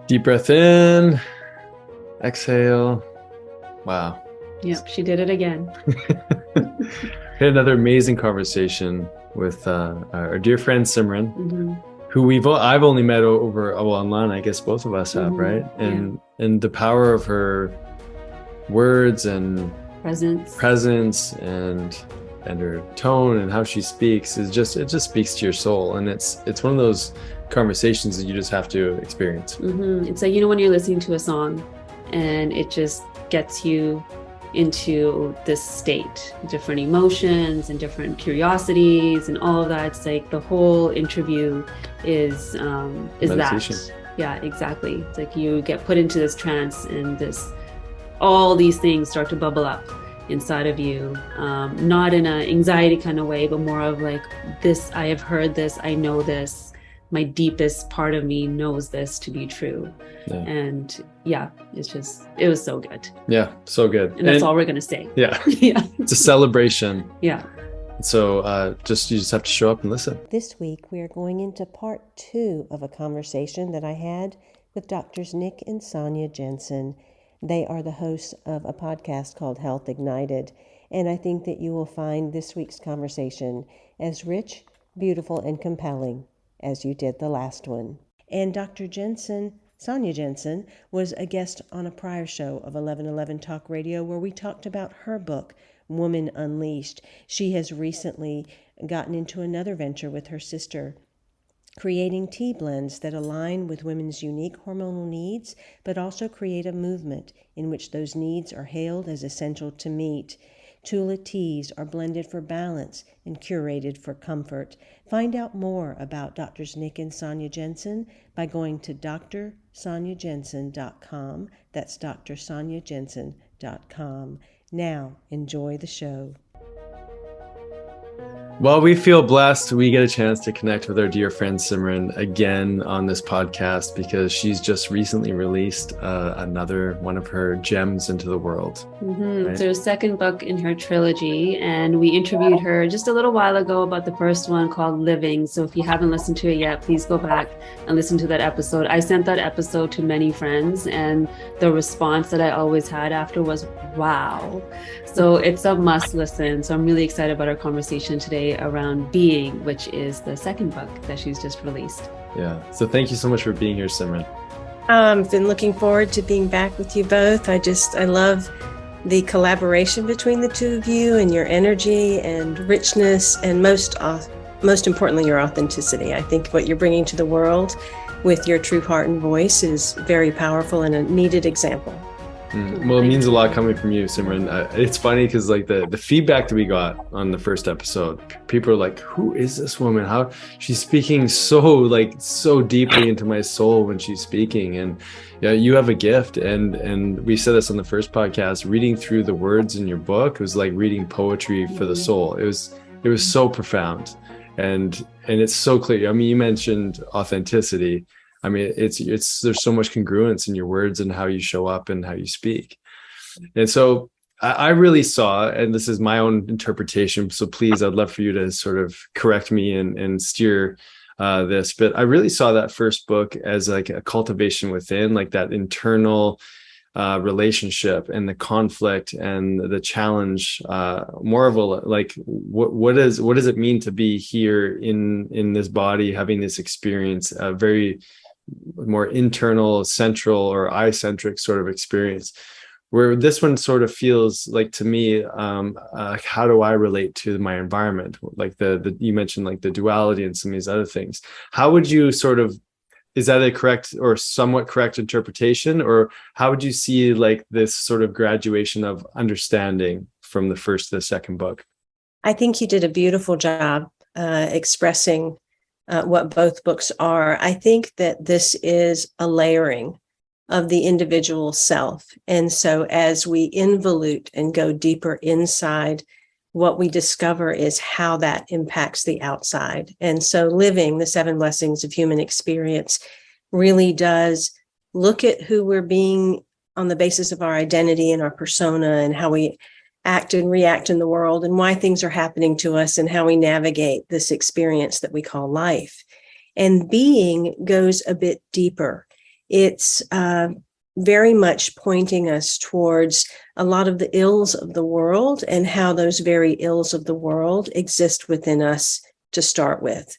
Deep breath in, exhale. Wow. Yep, she did it again. We had another amazing conversation with our dear friend SIMRAN, who I've only met over online. I guess both of us have, right? And the power of her words and presence and her tone and how she speaks it just speaks to your soul, and it's one of those conversations that you just have to experience. It's like, when you're listening to a song and it just gets you into this state, different emotions and different curiosities and all of that. It's like the whole interview is meditation. Yeah, exactly. It's like you get put into this trance and all these things start to bubble up inside of you, not in an anxiety kind of way, but more of like, this, I have heard this, I know this, my deepest part of me knows this to be true. And it was so good. Yeah, so good. And that's all we're gonna say. Yeah. It's a celebration. Yeah. So you just have to show up and listen. This week we are going into part 2 of a conversation that I had with Doctors Nick and Sonya Jensen. They are the hosts of a podcast called Health Ignited, and I think that you will find this week's conversation as rich, beautiful, and compelling as you did the last one. And Dr. Jensen, Sonya Jensen, was a guest on a prior show of 1111 Talk Radio where we talked about her book, Woman Unleashed. She has recently gotten into another venture with her sister, creating tea blends that align with women's unique hormonal needs, but also create a movement in which those needs are hailed as essential to meet. Tula Teas are blended for balance and curated for comfort. Find out more about Drs. Nick and Sonya Jensen by going to drsonyajensen.com. That's drsonyajensen.com. Now, enjoy the show. Well, we feel blessed. We get a chance to connect with our dear friend SIMRAN again on this podcast because she's just recently released another one of her gems into the world. Right? It's her second book in her trilogy, and we interviewed her just a little while ago about the first one called Living. So if you haven't listened to it yet, please go back and listen to that episode. I sent that episode to many friends, and the response that I always had after was, wow. So it's a must listen. So I'm really excited about our conversation today around Being, which is the second book that she's just released. Yeah. So thank you so much for being here, SIMRAN. I've been looking forward to being back with you both. I love the collaboration between the two of you and your energy and richness, and most importantly, your authenticity. I think what you're bringing to the world with your true heart and voice is very powerful and a needed example. Well, it means a lot coming from you, SIMRAN. It's funny because like the feedback that we got on the first episode, people are like, who is this woman? How she's speaking so deeply into my soul when she's speaking. And yeah, you have a gift. And we said this on the first podcast, reading through the words in your book, it was like reading poetry for the soul. It was so profound. And it's so clear. I mean, you mentioned authenticity. I mean, it's there's so much congruence in your words and how you show up and how you speak. And so I really saw, and this is my own interpretation, so please, I'd love for you to sort of correct me and steer this, but I really saw that first book as like a cultivation within, like that internal relationship and the conflict and the challenge, more of a like what does it mean to be here in this body, having this experience, a very more internal, central, or eye-centric sort of experience, where this one sort of feels like, to me, how do I relate to my environment? Like the you mentioned like the duality and some of these other things. How would you sort of, is that a correct or somewhat correct interpretation, or how would you see like this sort of graduation of understanding from the first to the second book? I think you did a beautiful job expressing what both books are. I think that this is a layering of the individual self. And so as we involute and go deeper inside, what we discover is how that impacts the outside. And so Living, the 7 Blessings of Human Experience, really does look at who we're being on the basis of our identity and our persona and how we act and react in the world and why things are happening to us and how we navigate this experience that we call life. And Being goes a bit deeper. It's very much pointing us towards a lot of the ills of the world and how those very ills of the world exist within us to start with.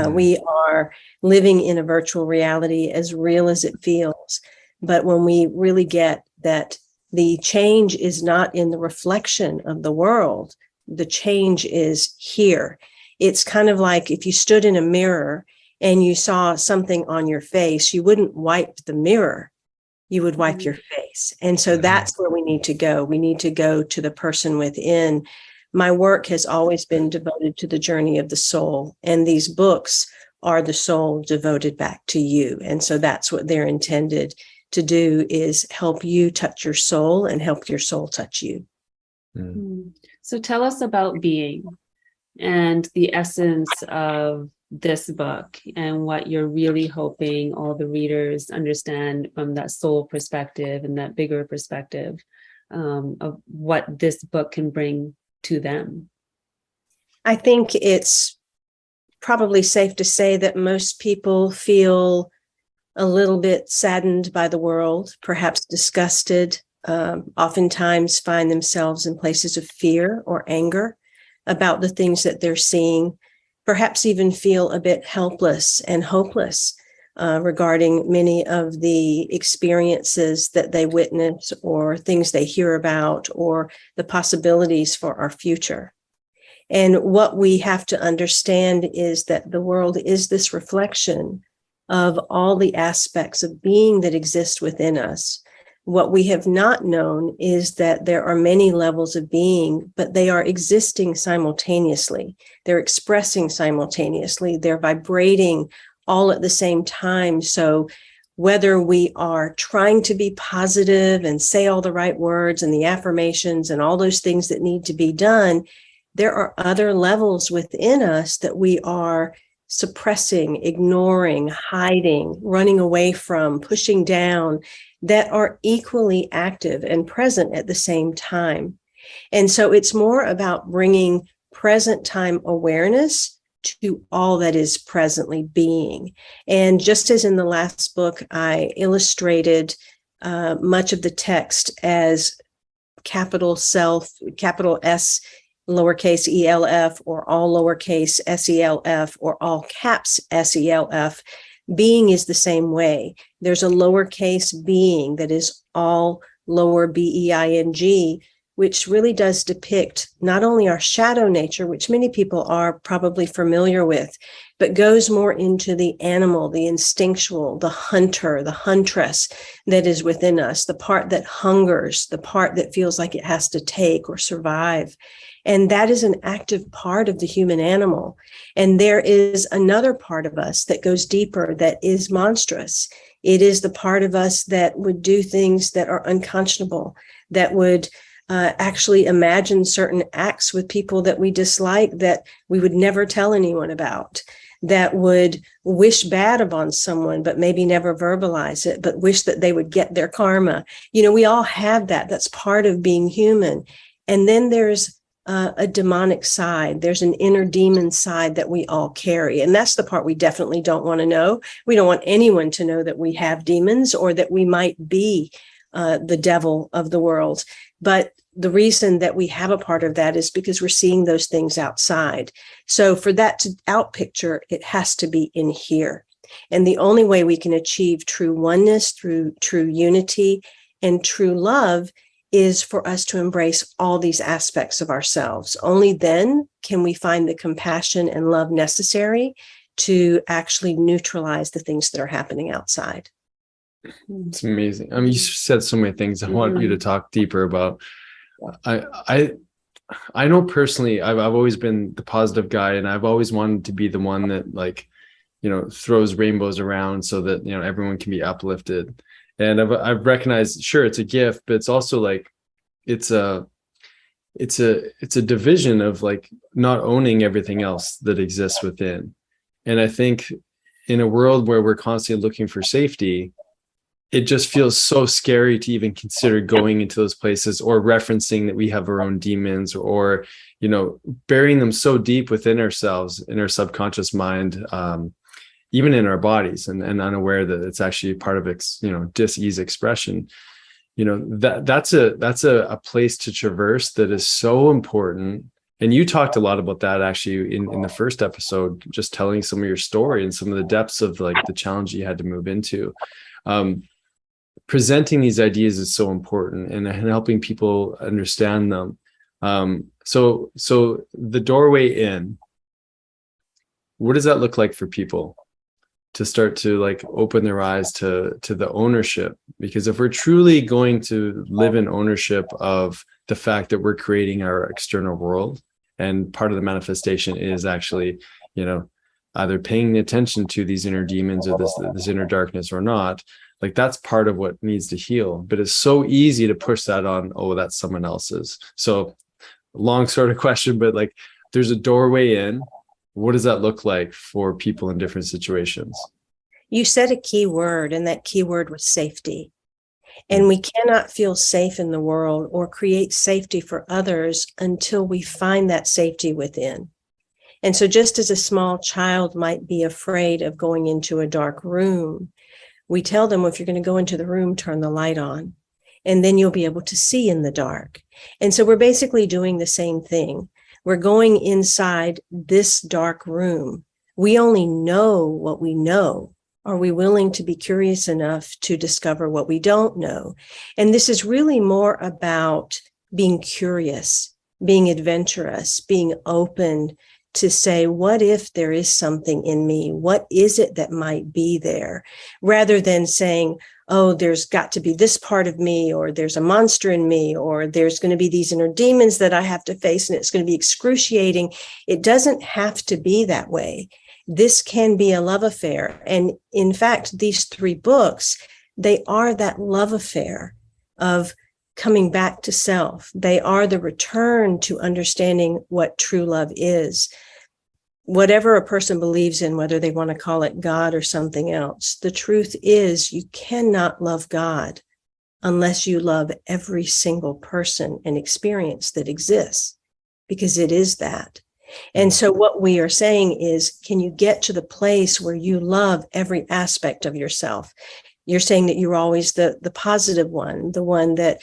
We are living in a virtual reality as real as it feels. But when we really get that the change is not in the reflection of the world, the change is here. It's kind of like if you stood in a mirror and you saw something on your face, you wouldn't wipe the mirror, you would wipe your face. And so that's where we need to go. We need to go to the person within. My work has always been devoted to the journey of the soul, and these books are the soul devoted back to you. And so that's what they're intended to do, is help you touch your soul and help your soul touch you. So tell us about being and the essence of this book and what you're really hoping all the readers understand from that soul perspective and that bigger perspective of what this book can bring to them. I think it's probably safe to say that most people feel a little bit saddened by the world, perhaps disgusted, oftentimes find themselves in places of fear or anger about the things that they're seeing, perhaps even feel a bit helpless and hopeless regarding many of the experiences that they witness or things they hear about or the possibilities for our future. And what we have to understand is that the world is this reflection of all the aspects of being that exist within us. What we have not known is that there are many levels of being, but they are existing simultaneously. They're expressing simultaneously. They're vibrating all at the same time. So whether we are trying to be positive and say all the right words and the affirmations and all those things that need to be done, there are other levels within us that we are suppressing, ignoring, hiding, running away from, pushing down, that are equally active and present at the same time. And so it's more about bringing present time awareness to all that is presently being. And just as in the last book, I illustrated much of the text as capital self, capital S, lowercase ELF, or all lowercase SELF, or all caps SELF. Being is the same way. There's a lowercase being that is all lower BEING, which really does depict not only our shadow nature, which many people are probably familiar with, but goes more into the animal, the instinctual, the hunter, the huntress that is within us, the part that hungers, the part that feels like it has to take or survive. And that is an active part of the human animal. And there is another part of us that goes deeper, that is monstrous. It is the part of us that would do things that are unconscionable, that would actually imagine certain acts with people that we dislike that we would never tell anyone about, that would wish bad upon someone, but maybe never verbalize it, but wish that they would get their karma. You know, we all have that. That's part of being human. And then there's a demonic side. There's an inner demon side that we all carry. And that's the part we definitely don't want to know. We don't want anyone to know that we have demons or that we might be the devil of the world. But the reason that we have a part of that is because we're seeing those things outside. So for that to outpicture, it has to be in here. And the only way we can achieve true oneness, through true unity and true love, is for us to embrace all these aspects of ourselves. Only then can we find the compassion and love necessary to actually neutralize the things that are happening outside. It's amazing. I mean, you said so many things I want you to talk deeper about. I know personally, I've always been the positive guy, and I've always wanted to be the one that, like, you know, throws rainbows around so that, you know, everyone can be uplifted. And I've recognized, sure, it's a gift, but it's also like, it's a division of, like, not owning everything else that exists within. And I think in a world where we're constantly looking for safety, it just feels so scary to even consider going into those places or referencing that we have our own demons, or, you know, burying them so deep within ourselves, in our subconscious mind. even in our bodies, and unaware that it's actually part of dis-ease expression. That's a place to traverse that is so important. And you talked a lot about that actually in the first episode, just telling some of your story and some of the depths of like the challenge you had to move into. Presenting these ideas is so important, and helping people understand them. So the doorway in, what does that look like for people to start to like open their eyes to the ownership? Because if we're truly going to live in ownership of the fact that we're creating our external world, and part of the manifestation is actually, either paying attention to these inner demons or this inner darkness or not, like that's part of what needs to heal. But it's so easy to push that on, oh, that's someone else's. So long sort of question, but like there's a doorway in. What does that look like for people in different situations? You said a key word, and that key word was safety. And we cannot feel safe in the world or create safety for others until we find that safety within. And so just as a small child might be afraid of going into a dark room, we tell them, if you're going to go into the room, turn the light on, and then you'll be able to see in the dark. And so we're basically doing the same thing. We're going inside this dark room. We only know what we know. Are we willing to be curious enough to discover what we don't know? And this is really more about being curious, being adventurous, being open to say, what if there is something in me? What is it that might be there? Rather than saying, oh, there's got to be this part of me, or there's a monster in me, or there's going to be these inner demons that I have to face, and it's going to be excruciating. It doesn't have to be that way. This can be a love affair. And in fact, these 3 books, they are that love affair of coming back to self. They are the return to understanding what true love is. Whatever a person believes in, whether they want to call it God or something else, the truth is you cannot love God unless you love every single person and experience that exists, because it is that. And so what we are saying is, can you get to the place where you love every aspect of yourself? You're saying that you're always the positive one, the one that,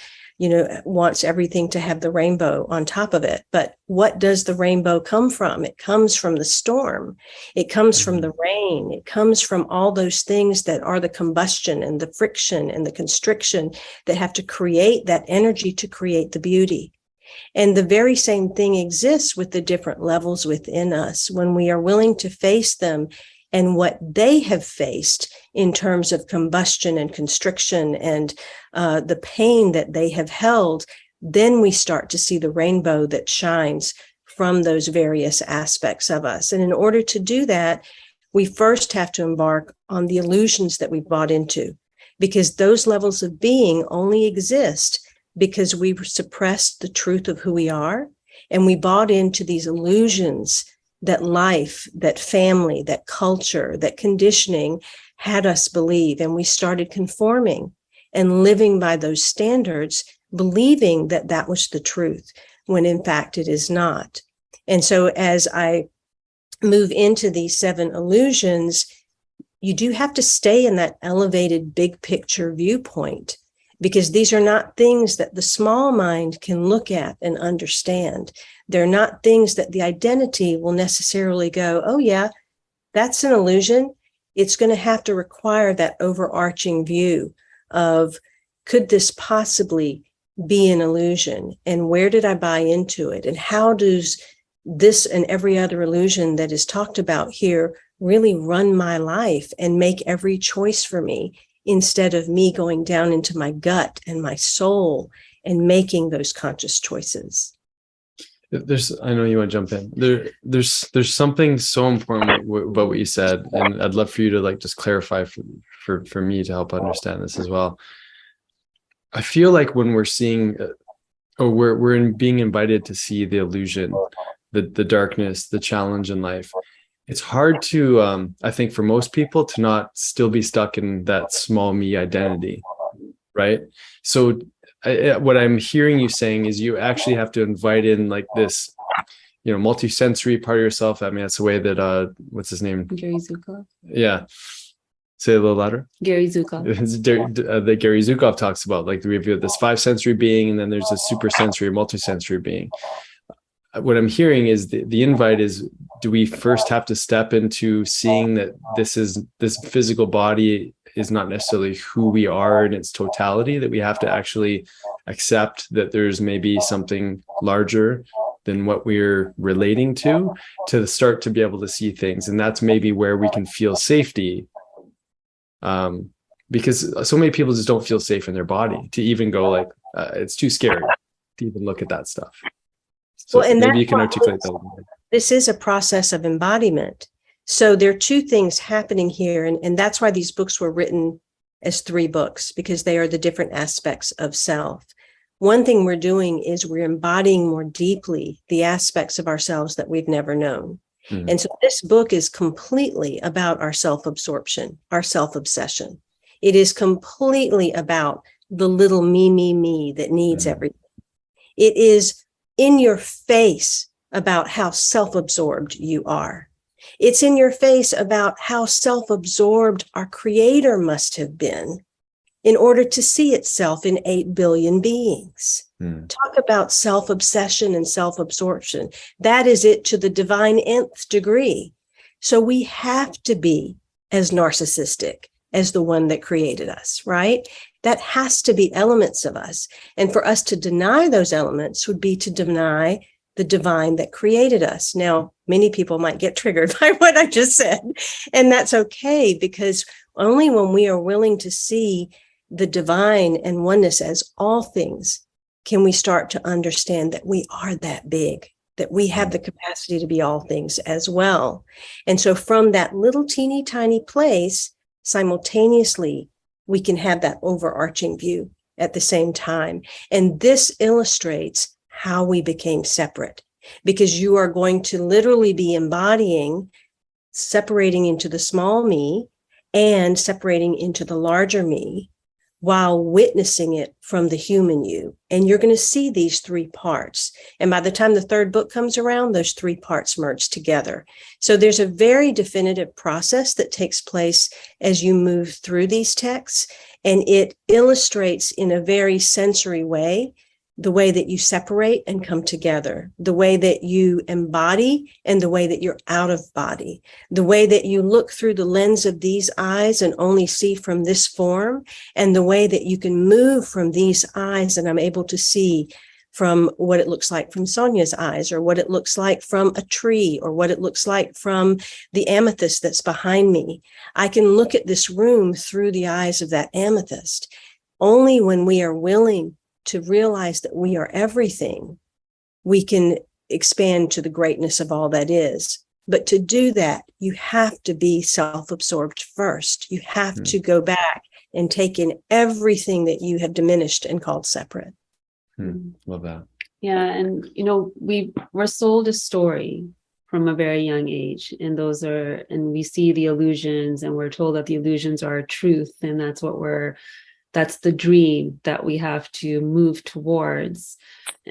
wants everything to have the rainbow on top of it. But what does the rainbow come from? It comes from the storm. It comes from the rain. It comes from all those things that are the combustion and the friction and the constriction that have to create that energy to create the beauty. And the very same thing exists with the different levels within us when we are willing to face them and what they have faced in terms of combustion and constriction and the pain that they have held. Then we start to see the rainbow that shines from those various aspects of us. And in order to do that, we first have to embark on the illusions that we bought into, because those levels of being only exist because we suppressed the truth of who we are, and we bought into these illusions that life, that family, that culture, that conditioning had us believe. And we started conforming and living by those standards, believing that that was the truth, when in fact it is not. And so as I move into these 7 illusions, you do have to stay in that elevated big picture viewpoint, because these are not things that the small mind can look at and understand. They're not things that the identity will necessarily go, oh yeah, that's an illusion. It's going to have to require that overarching view of, could this possibly be an illusion? And where did I buy into it? And how does this and every other illusion that is talked about here really run my life and make every choice for me, instead of me going down into my gut and my soul and making those conscious choices? I know you want to jump in. There's something so important about what you said, and I'd love for you to like just clarify for me to help understand this as well. I feel like when we're seeing, we're being invited to see the illusion, the darkness, the challenge in life, it's hard to, I think for most people, to not still be stuck in that small me identity, right? So what I'm hearing you saying is you actually have to invite in like this multi-sensory part of yourself. I mean, that's the way that what's his name? Gary Zukov. Yeah. Say it a little louder. Gary Zukov. That Gary Zukov talks about, like we have this 5 sensory being, and then there's a super sensory, multi-sensory being. What I'm hearing is the invite is, do we first have to step into seeing that this physical body is not necessarily who we are in its totality, that we have to actually accept that there's maybe something larger than what we're relating to start to be able to see things. And that's maybe where we can feel safety. Because so many people just don't feel safe in their body to even go like, it's too scary to even look at that stuff. So well, and maybe you can articulate that. This is a process of embodiment. So there are 2 things happening here. And that's why these books were written as 3 books, because they are the different aspects of self. One thing we're doing is we're embodying more deeply the aspects of ourselves that we've never known. Mm-hmm. And so this book is completely about our self-absorption, our self-obsession. It is completely about the little me that needs everything. It is in your face about how self-absorbed you are. It's in your face about how self-absorbed our creator must have been in order to see itself in 8 billion beings. Talk about self-obsession and self-absorption. That is it to the divine nth degree. So we have to be as narcissistic as the one that created us, right? That has to be elements of us. And for us to deny those elements would be to deny the divine that created us. Now, many people might get triggered by what I just said, and that's okay, because only when we are willing to see the divine and oneness as all things can we start to understand that we are that big, that we have the capacity to be all things as well. And so from that little teeny tiny place, simultaneously, we can have that overarching view at the same time. And this illustrates how we became separate, because you are going to literally be embodying, separating into the small me and separating into the larger me while witnessing it from the human you. And you're going to see these 3 parts. And by the time the 3rd book comes around, those 3 parts merge together. So there's a very definitive process that takes place as you move through these texts. And it illustrates in a very sensory way the way that you separate and come together, the way that you embody and the way that you're out of body, the way that you look through the lens of these eyes and only see from this form, and the way that you can move from these eyes and I'm able to see from what it looks like from Sonya's eyes, or what it looks like from a tree, or what it looks like from the amethyst that's behind me. I can look at this room through the eyes of that amethyst. Only when we are willing to realize that we are everything, we can expand to the greatness of all that is. But to do that, you have to be self-absorbed first. You have to go back and take in everything that you have diminished and called separate. Love that. Yeah. And, we're sold a story from a very young age, and we see the illusions, and we're told that the illusions are truth. And that's the dream that we have to move towards.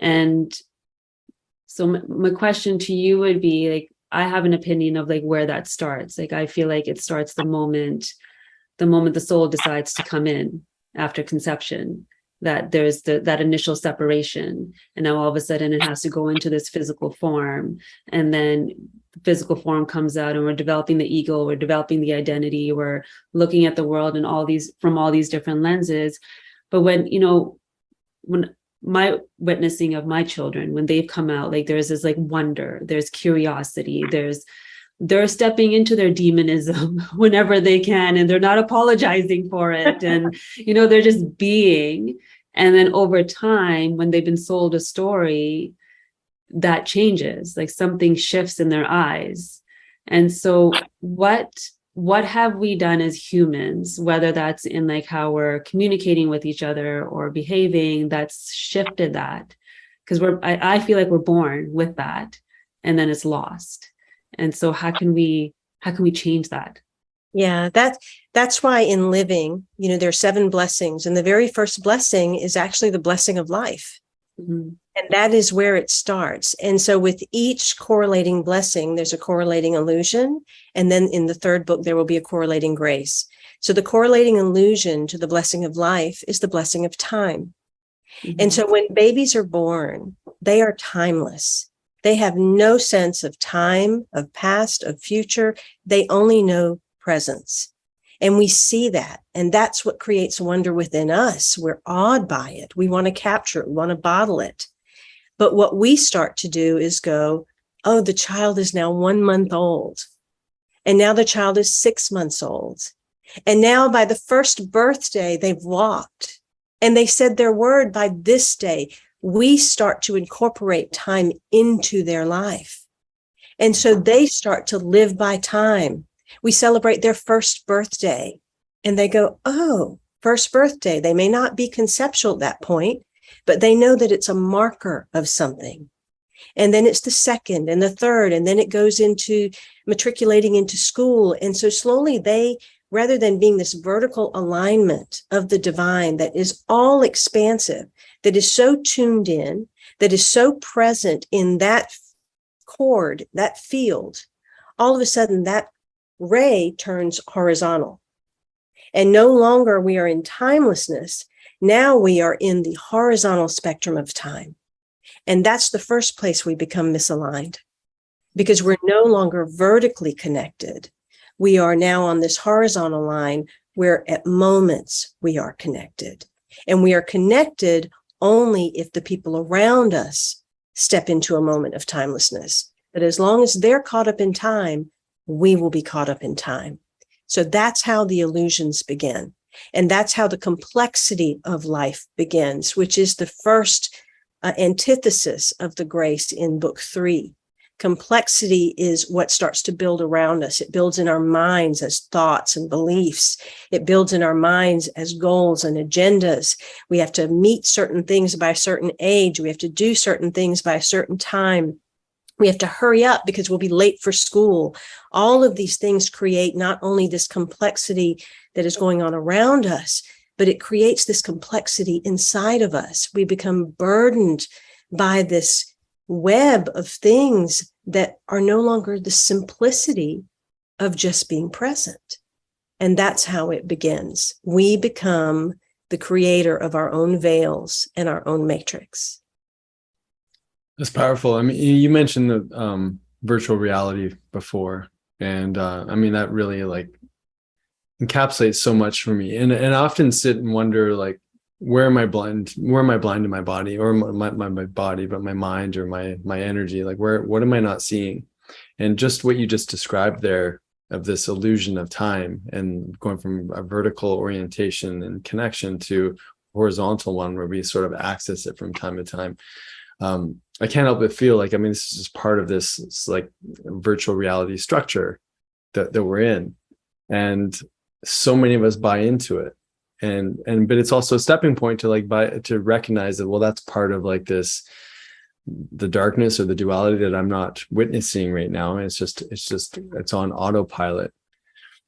And so my question to you would be, like, I have an opinion of like where that starts. Like, I feel like it starts the moment the soul decides to come in after conception, that there's that initial separation. And now all of a sudden it has to go into this physical form. And then the physical form comes out, and we're developing the ego, we're developing the identity, we're looking at the world and from all these different lenses. But when my witnessing of my children, when they've come out, like there's this like wonder, there's curiosity, they're stepping into their demonism whenever they can, and they're not apologizing for it. And, they're just being. And then over time, when they've been sold a story, that changes, like something shifts in their eyes. And so what have we done as humans, whether that's in like how we're communicating with each other or behaving, that's shifted that? Because I feel like we're born with that, and then it's lost. And so how can we change that? Yeah, that's why in living, there are 7 blessings. And the very first blessing is actually the blessing of life. Mhm. And that is where it starts. And so with each correlating blessing, there's a correlating illusion. And then in the third book, there will be a correlating grace. So the correlating illusion to the blessing of life is the blessing of time. And so when babies are born, they are timeless. They have no sense of time, of past, of future. They only know presence. And we see that. And that's what creates wonder within us. We're awed by it. We want to capture it. We want to bottle it. But what we start to do is go, oh, the child is now 1 month old. And now the child is 6 months old. And now by the first birthday, they've walked. And they said their word by this day. We start to incorporate time into their life. And so they start to live by time. We celebrate their first birthday. And they go, oh, first birthday. They may not be conceptual at that point, but they know that it's a marker of something. And then it's the second and the third, and then it goes into matriculating into school. And so slowly they, rather than being this vertical alignment of the divine that is all expansive, that is so tuned in, that is so present in that chord, that field, all of a sudden that ray turns horizontal. And no longer we are in timelessness. Now we are in the horizontal spectrum of time. And that's the first place we become misaligned, because we're no longer vertically connected. We are now on this horizontal line where at moments we are connected. And we are connected only if the people around us step into a moment of timelessness. But as long as they're caught up in time, we will be caught up in time. So that's how the illusions begin. And that's how the complexity of life begins, which is the first antithesis of the grace in book 3. Complexity is what starts to build around us. It builds in our minds as thoughts and beliefs. It builds in our minds as goals and agendas. We have to meet certain things by a certain age. We have to do certain things by a certain time. We have to hurry up because we'll be late for school. All of these things create not only this complexity that is going on around us, but it creates this complexity inside of us. We become burdened by this web of things that are no longer the simplicity of just being present. And that's how it begins. We become the creator of our own veils and our own matrix. That's powerful. I mean, you mentioned the virtual reality before, and I mean that really like encapsulates so much for me. And I often sit and wonder, like, where am I blind? Where am I blind in my body, or my body, but my mind or my energy? Like, what am I not seeing? And just what you just described there of this illusion of time and going from a vertical orientation and connection to horizontal one where we sort of access it from time to time. I can't help but feel like, I mean, this is part of this like virtual reality structure that we're in. And so many of us buy into it. But it's also a stepping point to recognize that, well, that's part of like the darkness or the duality that I'm not witnessing right now. And it's on autopilot.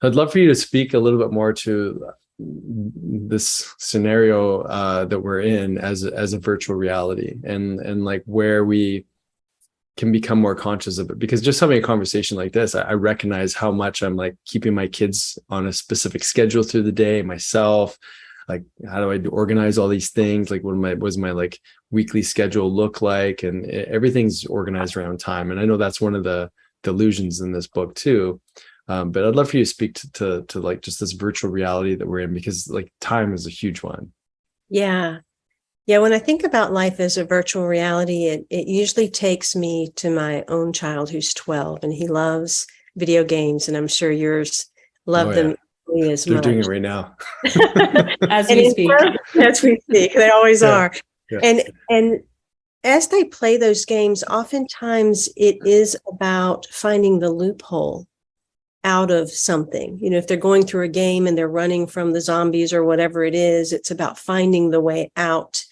I'd love for you to speak a little bit more to this scenario that we're in as a virtual reality, and like where we can become more conscious of it. Because just having a conversation like this, I recognize how much I'm like keeping my kids on a specific schedule through the day, myself, like how do I organize all these things, like what does my like weekly schedule look like, and everything's organized around time. And I know that's one of the illusions in this book too. But I'd love for you to speak to like just this virtual reality that we're in, because like time is a huge one. Yeah. When I think about life as a virtual reality, it usually takes me to my own child who's 12, and he loves video games, and I'm sure yours love them as They're much. doing it right now. As we speak. As we speak. They always are. Yeah. And as they play those games, oftentimes it is about finding the loophole out of something. You know, if they're going through a game and they're running from the zombies or whatever it is, it's about finding the way out,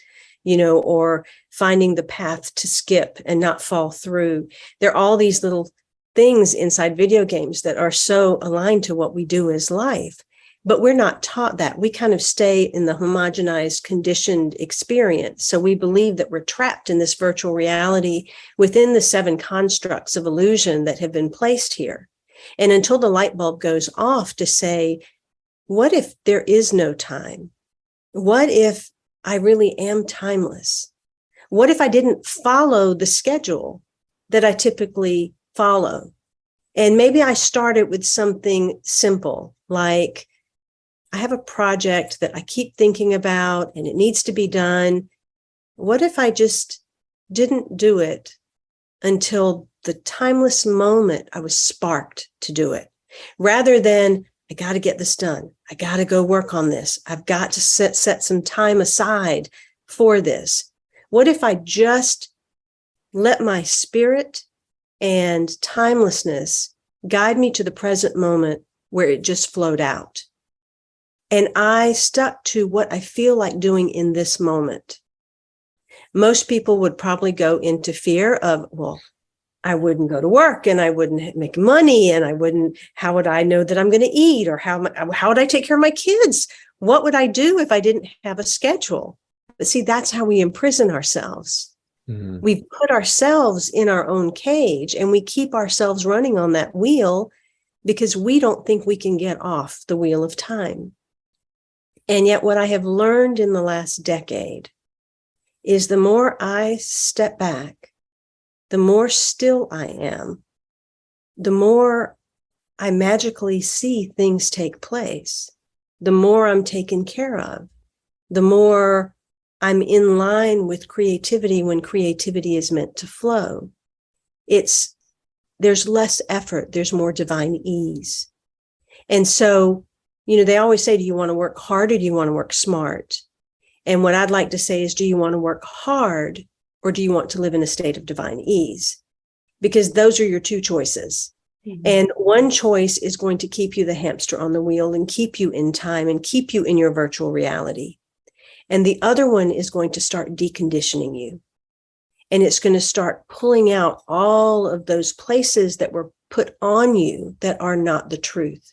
you know, or finding the path to skip and not fall through. There are all these little things inside video games that are so aligned to what we do as life. But we're not taught that. We kind of stay in the homogenized, conditioned experience. So we believe that we're trapped in this virtual reality within the 7 constructs of illusion that have been placed here. And until the light bulb goes off to say, what if there is no time? What if I really am timeless? What if I didn't follow the schedule that I typically follow? And maybe I started with something simple, like I have a project that I keep thinking about and it needs to be done. What if I just didn't do it until the timeless moment I was sparked to do it, rather than I got to get this done. I got to go work on this. I've got to set some time aside for this. What if I just let my spirit and timelessness guide me to the present moment where it just flowed out? And I stuck to what I feel like doing in this moment. Most people would probably go into fear of, well, I wouldn't go to work and I wouldn't make money and how would I know that I'm going to eat, or how would I take care of my kids? What would I do if I didn't have a schedule? But see, that's how we imprison ourselves. Mm-hmm. We've put ourselves in our own cage and we keep ourselves running on that wheel because we don't think we can get off the wheel of time. And yet what I have learned in the last decade is the more I step back, the more still I am, the more I magically see things take place, the more I'm taken care of, the more I'm in line with creativity when creativity is meant to flow. There's less effort, there's more divine ease. And so, they always say, do you want to work hard or do you want to work smart? And what I'd like to say is, do you want to work hard or do you want to live in a state of divine ease? Because those are your 2 choices. Mm-hmm. And one choice is going to keep you the hamster on the wheel and keep you in time and keep you in your virtual reality. And the other one is going to start deconditioning you. And it's going to start pulling out all of those places that were put on you that are not the truth.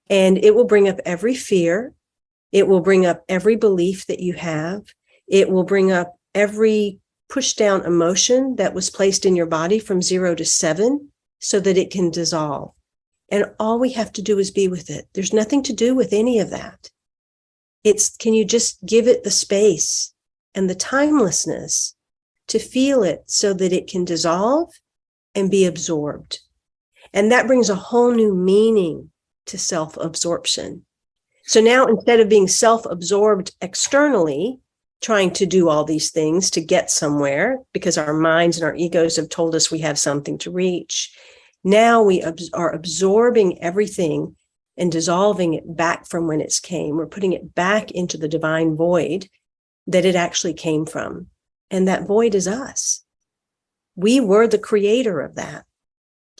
And it will bring up every fear. It will bring up every belief that you have. It will bring up every push down emotion that was placed in your body from 0 to 7 so that it can dissolve. And all we have to do is be with it. There's nothing to do with any of that. Can you just give it the space and the timelessness to feel it so that it can dissolve and be absorbed? And that brings a whole new meaning to self-absorption. So now, instead of being self-absorbed externally, trying to do all these things to get somewhere because our minds and our egos have told us we have something to reach, now we are absorbing everything and dissolving it back from when it came. We're putting it back into the divine void that it actually came from. And that void is us. We were the creator of that.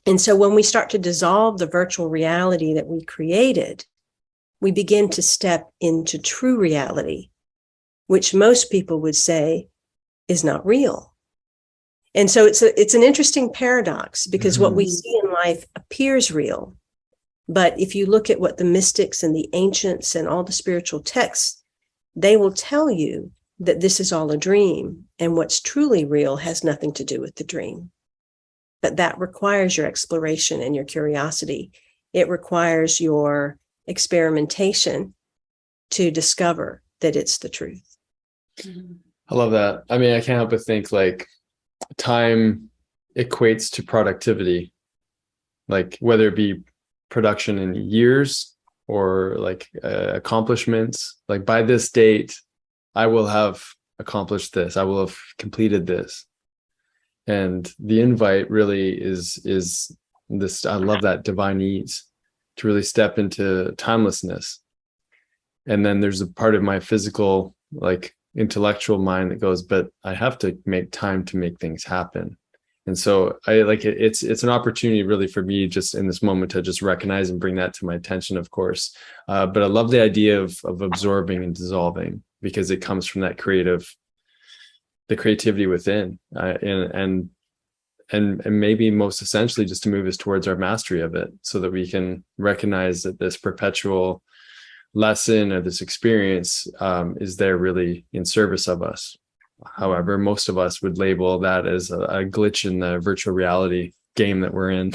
And so when we start to dissolve the virtual reality that we created, we begin to step into true reality, which most people would say is not real. And so it's an interesting paradox because what we see in life appears real. But if you look at what the mystics and the ancients and all the spiritual texts, they will tell you that this is all a dream, and what's truly real has nothing to do with the dream. But that requires your exploration and your curiosity. It requires your experimentation to discover that it's the truth. I love that. I mean, I can't help but think like time equates to productivity, like whether it be production in years or like accomplishments. Like by this date, I will have accomplished this. I will have completed this. And the invite really is this, I love that divine ease to really step into timelessness. And then there's a part of my physical, like intellectual mind that goes, but I have to make time to make things happen. And so I like it. It's an opportunity really for me just in this moment to just recognize and bring that to my attention, of course. But I love the idea of absorbing and dissolving because it comes from that the creativity within, and maybe most essentially just to move us towards our mastery of it so that we can recognize that this perpetual lesson or this experience is there really in service of us. However, most of us would label that as a glitch in the virtual reality game that we're in.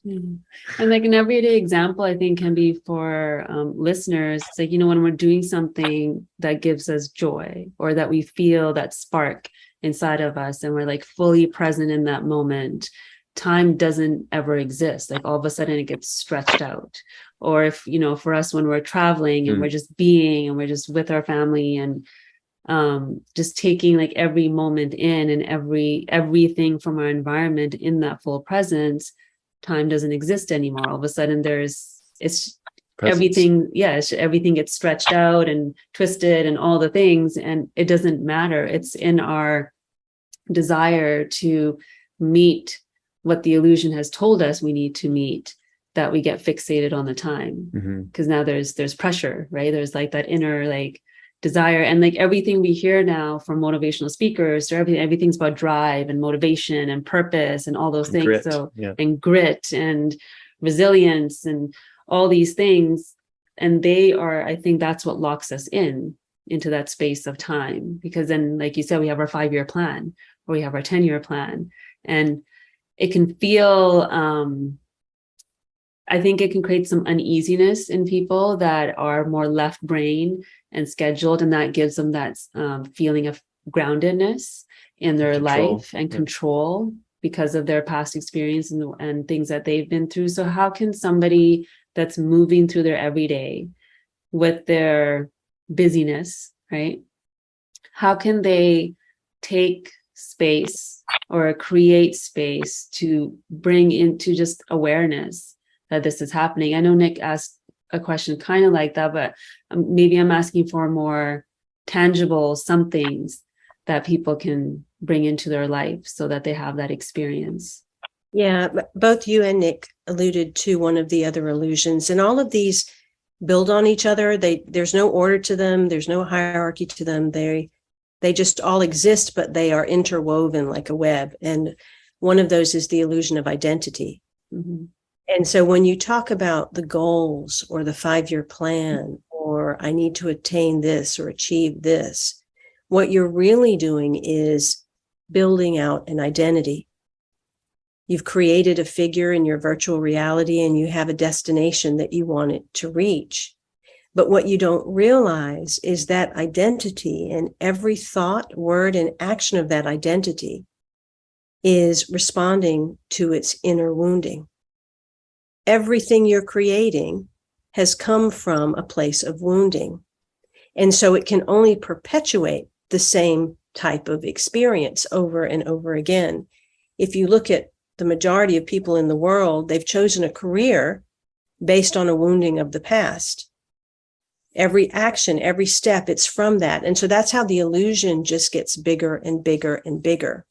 And like an everyday example, I think, can be for listeners. It's like, when we're doing something that gives us joy, or that we feel that spark inside of us, and we're like fully present in that moment, time doesn't ever exist. Like all of a sudden it gets stretched out. Or if, for us, when we're traveling and we're just being, and we're just with our family, and just taking like every moment in, and everything from our environment in that full presence, time doesn't exist anymore. All of a sudden it's everything. Everything gets stretched out and twisted and all the things, and it doesn't matter. It's in our desire to meet what the illusion has told us we need to meet that we get fixated on the time. Because now there's pressure, right? There's like that inner like desire, and like everything we hear now from motivational speakers, or everything's about drive and motivation and purpose and all those things. Grit, and grit and resilience and all these things. And I think that's what locks us into that space of time. Because then, like you said, we have our 5-year plan, or we have our 10-year plan, and it can feel, I think it can create some uneasiness in people that are more left brain and scheduled, and that gives them that feeling of groundedness in their life and control because of their past experience and things that they've been through. So how can somebody that's moving through their everyday with their busyness, right? How can they take space or create space to bring into just awareness that this is happening? I know Nick asked a question kind of like that, but maybe I'm asking for more tangible somethings that people can bring into their life so that they have that experience. Yeah, both you and Nick alluded to one of the other illusions, and all of these build on each other. There's no order to them. There's no hierarchy to them. They just all exist, but they are interwoven like a web. And one of those is the illusion of identity. And so when you talk about the goals or the 5-year plan, or I need to attain this or achieve this, what you're really doing is building out an identity. You've created a figure in your virtual reality, and you have a destination that you want it to reach. But what you don't realize is that identity, and every thought, word, and action of that identity is responding to its inner wounding. Everything you're creating has come from a place of wounding. And so it can only perpetuate the same type of experience over and over again. If you look at the majority of people in the world, they've chosen a career based on a wounding of the past. Every action, every step, it's from that. And so that's how the illusion just gets bigger and bigger and bigger.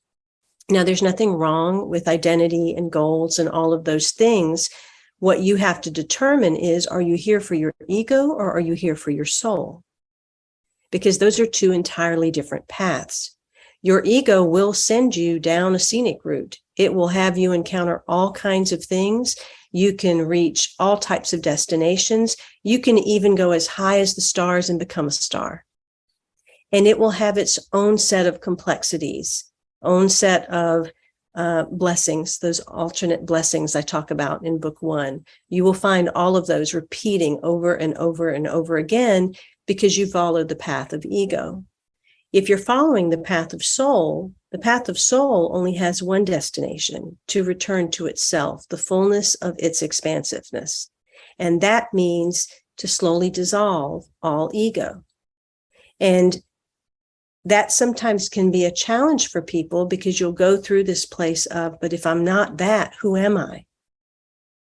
Now, there's nothing wrong with identity and goals and all of those things. What you have to determine is, are you here for your ego, or are you here for your soul? Because those are two entirely different paths. Your ego will send you down a scenic route. It will have you encounter all kinds of things. You can reach all types of destinations. You can even go as high as the stars and become a star. And it will have its own set of complexities, own set of blessings, those alternate blessings I talk about in book 1. You will find all of those repeating over and over and over again because you followed the path of ego. If you're following the path of soul only has one destination: to return to itself, the fullness of its expansiveness. And that means to slowly dissolve all ego. And that sometimes can be a challenge for people, because you'll go through this place of, but if I'm not that, who am I?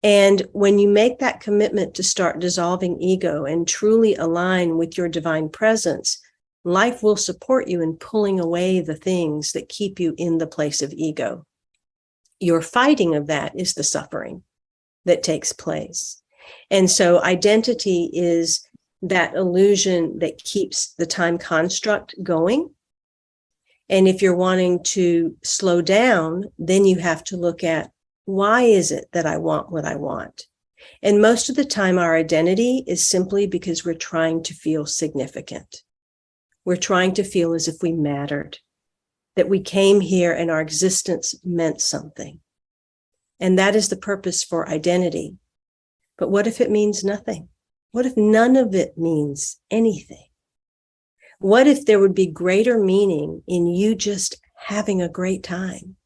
And when you make that commitment to start dissolving ego and truly align with your divine presence, life will support you in pulling away the things that keep you in the place of ego. Your fighting of that is the suffering that takes place. And so identity is that illusion that keeps the time construct going. And if you're wanting to slow down, then you have to look at, why is it that I want what I want? And most of the time, our identity is simply because we're trying to feel significant. We're trying to feel as if we mattered, that we came here and our existence meant something. And that is the purpose for identity. But what if it means nothing? What if none of it means anything? What if there would be greater meaning in you just having a great time?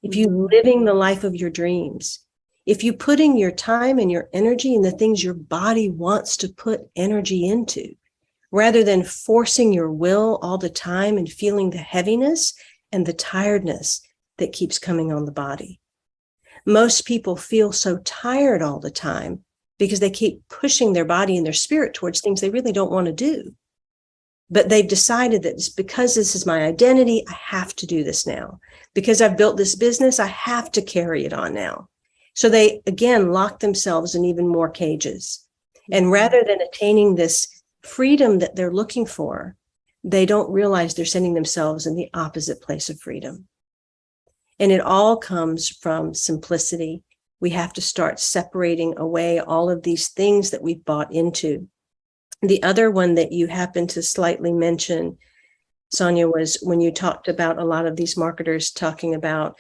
If you living the life of your dreams, if you putting your time and your energy in the things your body wants to put energy into, rather than forcing your will all the time and feeling the heaviness and the tiredness that keeps coming on the body. Most people feel so tired all the time because they keep pushing their body and their spirit towards things they really don't want to do. But they've decided that it's because this is my identity, I have to do this now. Because I've built this business, I have to carry it on now. So they, again, lock themselves in even more cages. And rather than attaining this freedom that they're looking for, they don't realize they're sending themselves in the opposite place of freedom. And it all comes from simplicity. We have to start separating away all of these things that we've bought into. The other one that you happened to slightly mention, Sonya, was when you talked about a lot of these marketers talking about,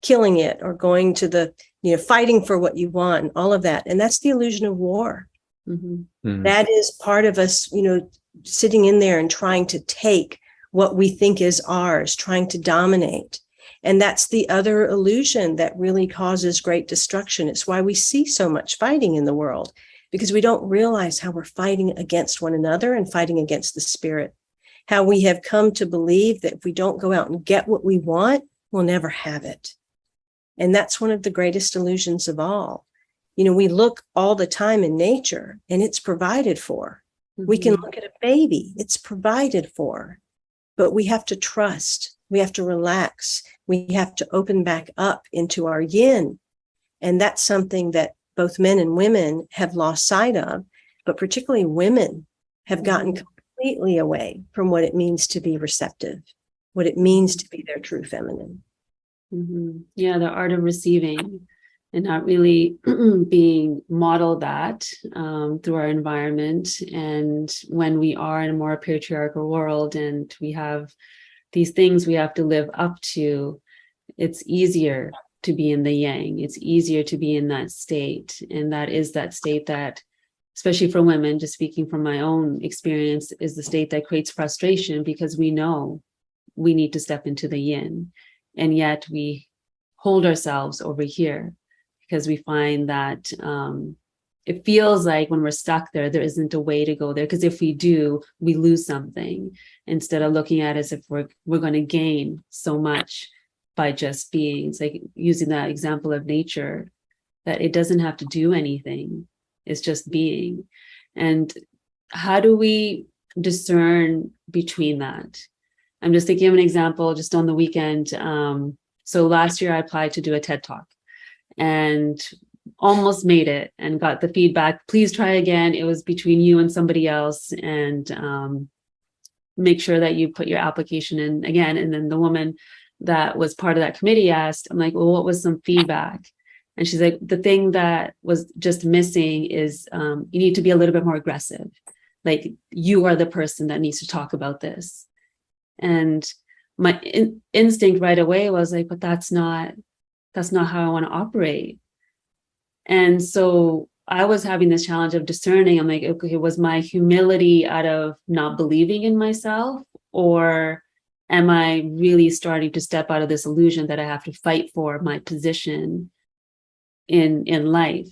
killing it or going to the, fighting for what you want, and all of that. And that's the illusion of war. Mm-hmm. Mm-hmm. That is part of us, sitting in there and trying to take what we think is ours, trying to dominate. And that's the other illusion that really causes great destruction. It's why we see so much fighting in the world, because we don't realize how we're fighting against one another and fighting against the spirit. How we have come to believe that if we don't go out and get what we want, we'll never have it. And that's one of the greatest illusions of all. We look all the time in nature and it's provided for. Mm-hmm. We can look at a baby, it's provided for. But we have to trust, we have to relax, we have to open back up into our yin. And that's something that both men and women have lost sight of, but particularly women have gotten completely away from what it means to be receptive, what it means to be their true feminine. Mm-hmm. Yeah, the art of receiving and not really being modeled that through our environment. And when we are in a more patriarchal world and we have these things we have to live up to, it's easier to be in the yang. It's easier to be in that state. And that is that state that, especially for women, just speaking from my own experience, is the state that creates frustration because we know we need to step into the yin. And yet we hold ourselves over here because we find that it feels like when we're stuck there isn't a way to go there. Because if we do, we lose something instead of looking at it as if we're going to gain so much by just being. It's like using that example of nature, that it doesn't have to do anything. It's just being. And how do we discern between that? I'm just thinking of an example just on the weekend. So last year I applied to do a TED Talk and almost made it and got the feedback, please try again. It was between you and somebody else, and make sure that you put your application in again. And then the woman that was part of that committee asked, I'm like, well, what was some feedback? And she's like, the thing that was just missing is you need to be a little bit more aggressive. Like, you are the person that needs to talk about this. And my instinct right away was like, but that's not how I want to operate. And so I was having this challenge of discerning. I'm like, okay, was my humility out of not believing in myself, or am I really starting to step out of this illusion that I have to fight for my position in life?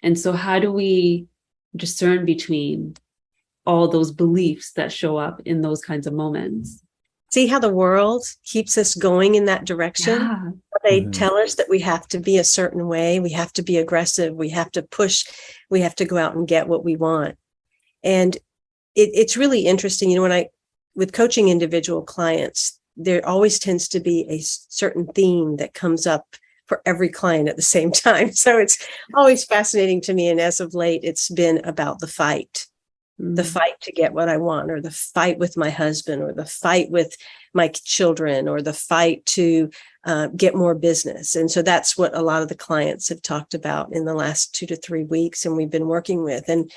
And so how do we discern between all those beliefs that show up in those kinds of moments? See how the world keeps us going in that direction? Yeah. They tell us that we have to be a certain way. We have to be aggressive. We have to push. We have to go out and get what we want. And it's really interesting. With coaching individual clients, there always tends to be a certain theme that comes up for every client at the same time. So it's always fascinating to me. And as of late, it's been about the fight. the fight to get what I want, or the fight with my husband, or the fight with my children, or the fight to get more business. And so that's what a lot of the clients have talked about in the last 2 to 3 weeks, and we've been working with. And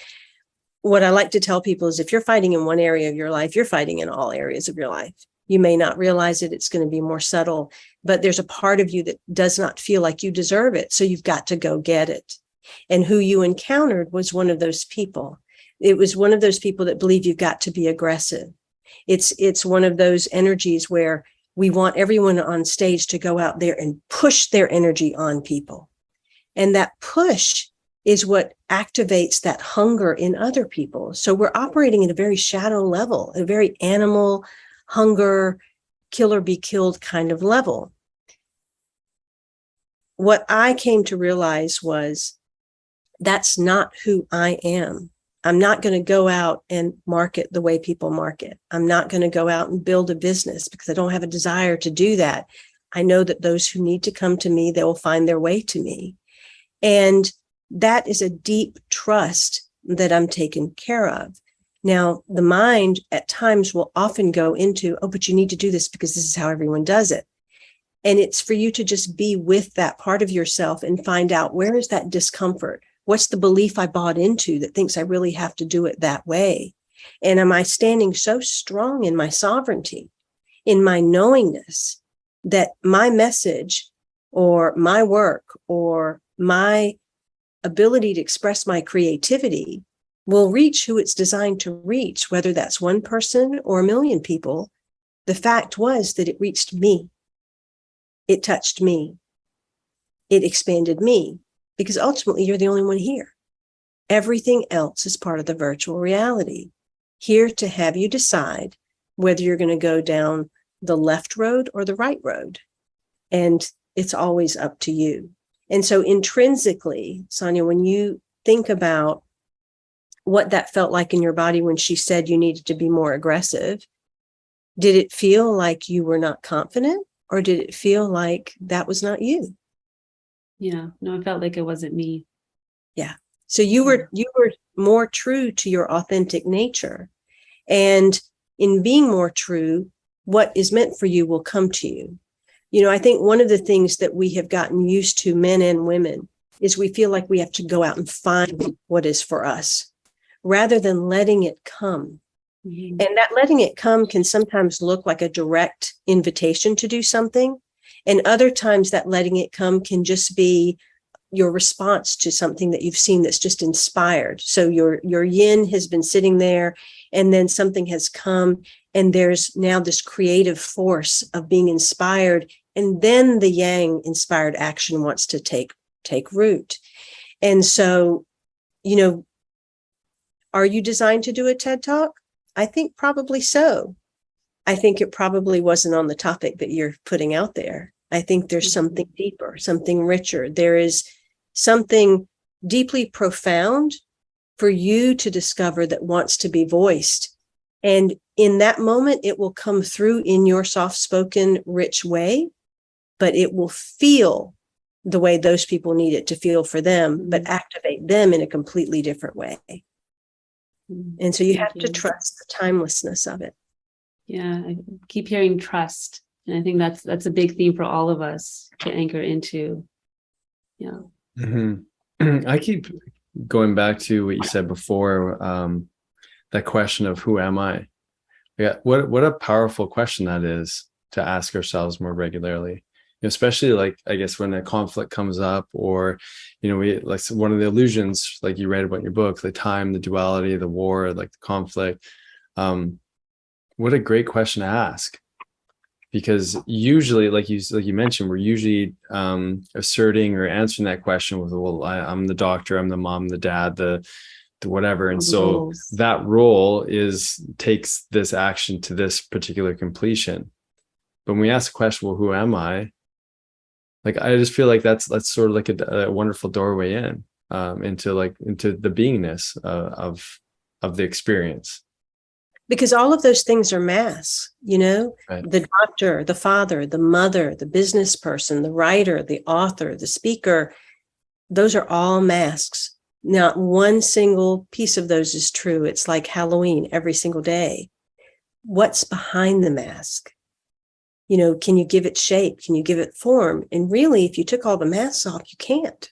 what I like to tell people is, if you're fighting in one area of your life, you're fighting in all areas of your life. You may not realize it. It's going to be more subtle, but there's a part of you that does not feel like you deserve it. So you've got to go get it. And who you encountered was one of those people. It was one of those people that believe you've got to be aggressive. It's one of those energies where we want everyone on stage to go out there and push their energy on people. And that push is what activates that hunger in other people. So we're operating at a very shadow level, a very animal hunger, kill or be killed kind of level. What I came to realize was, that's not who I am. I'm not going to go out and market the way people market. I'm not going to go out and build a business, because I don't have a desire to do that. I know that those who need to come to me, they will find their way to me. And that is a deep trust that I'm taken care of. Now, the mind at times will often go into, oh, but you need to do this because this is how everyone does it. And it's for you to just be with that part of yourself and find out, where is that discomfort? What's the belief I bought into that thinks I really have to do it that way? And am I standing so strong in my sovereignty, in my knowingness, that my message or my work or my ability to express my creativity will reach who it's designed to reach, whether that's one person or a million people? The fact was that it reached me. It touched me. It expanded me. Because ultimately, you're the only one here. Everything else is part of the virtual reality, here to have you decide whether you're going to go down the left road or the right road. And it's always up to you. And so intrinsically, Sonya, when you think about what that felt like in your body when she said you needed to be more aggressive, did it feel like you were not confident, or did it feel like that was not you? Yeah, no, it felt like it wasn't me. Yeah. So you were more true to your authentic nature. And in being more true, what is meant for you will come to you. You know, I think one of the things that we have gotten used to, men and women, is we feel like we have to go out and find what is for us, rather than letting it come. Mm-hmm. And that letting it come can sometimes look like a direct invitation to do something. And other times that letting it come can just be your response to something that you've seen that's just inspired. So your yin has been sitting there, and then something has come, and there's now this creative force of being inspired. And then the yang inspired action wants to take root. And so, you know, are you designed to do a TED Talk? I think probably so. I think it probably wasn't on the topic that you're putting out there. I think there's something deeper, something richer. There is something deeply profound for you to discover that wants to be voiced. And in that moment, it will come through in your soft-spoken, rich way, but it will feel the way those people need it to feel for them, but activate them in a completely different way. And so you have to trust the timelessness of it. Yeah, I keep hearing trust. And I think that's a big theme for all of us to anchor into. Yeah. Mm-hmm. I keep going back to what you said before, that question of who am I? Yeah, what a powerful question that is to ask ourselves more regularly. Especially, like, I guess when a conflict comes up, or, you know, we, like, one of the illusions, like you read about in your book, the time, the duality, the war, like the conflict. What a great question to ask. Because usually, like you mentioned, we're usually asserting or answering that question with, well, I'm the doctor, I'm the mom, the dad, the whatever. And so that role takes this action to this particular completion. But when we ask the question, well, who am I? Like, I just feel like that's sort of like a wonderful doorway into the beingness of the experience. Because all of those things are masks, you know, right. The doctor, the father, the mother, the business person, the writer, the author, the speaker, those are all masks. Not one single piece of those is true. It's like Halloween every single day. What's behind the mask? You know, can you give it shape? Can you give it form? And really, if you took all the masks off, you can't.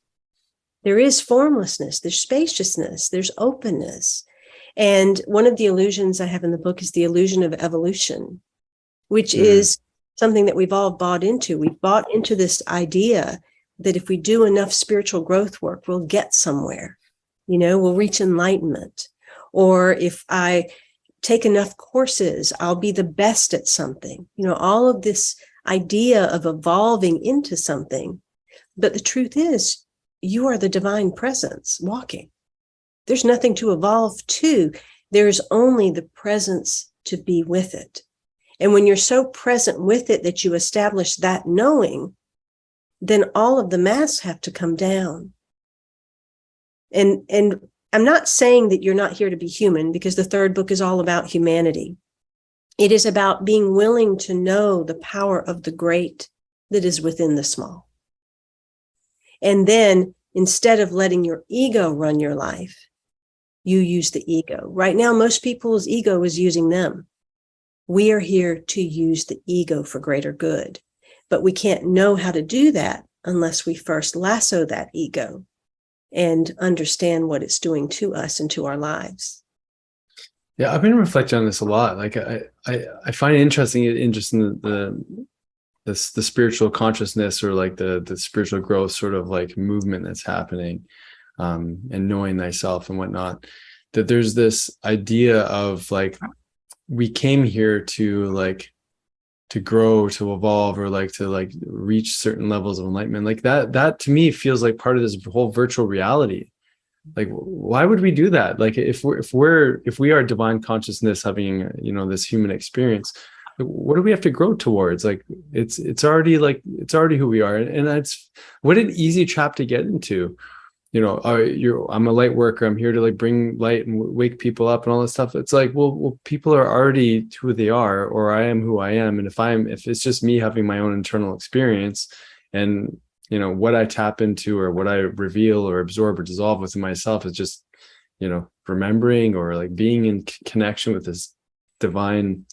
There is formlessness, there's spaciousness, there's openness. And one of the illusions I have in the book is the illusion of evolution, which is something that we've all bought into. We've bought into this idea that if we do enough spiritual growth work, we'll get somewhere, you know, we'll reach enlightenment. Or if I take enough courses, I'll be the best at something. You know, all of this idea of evolving into something. But the truth is, you are the divine presence walking. There's nothing to evolve to. There's only the presence to be with it. And when you're so present with it that you establish that knowing, then all of the masks have to come down. And I'm not saying that you're not here to be human, because the third book is all about humanity. It is about being willing to know the power of the great that is within the small. And then instead of letting your ego run your life, you use the ego. Right now, most people's ego is using them. We are here to use the ego for greater good. But we can't know how to do that unless we first lasso that ego and understand what it's doing to us and to our lives. Yeah, I've been reflecting on this a lot. Like I find it interesting in just in the spiritual consciousness, or like the spiritual growth sort of like movement that's happening, and knowing thyself and whatnot, that there's this idea of like, we came here to grow, to evolve, or like to like reach certain levels of enlightenment. Like that to me feels like part of this whole virtual reality. Like, why would we do that? Like, if we are divine consciousness having, you know, this human experience, what do we have to grow towards? Like, it's already who we are. And that's what an easy trap to get into. You know, I'm a light worker. I'm here to like bring light and wake people up and all this stuff. It's like, well, people are already who they are, or I am who I am. And if it's just me having my own internal experience, and, you know, what I tap into or what I reveal or absorb or dissolve within myself is just, you know, remembering or like being in connection with this divine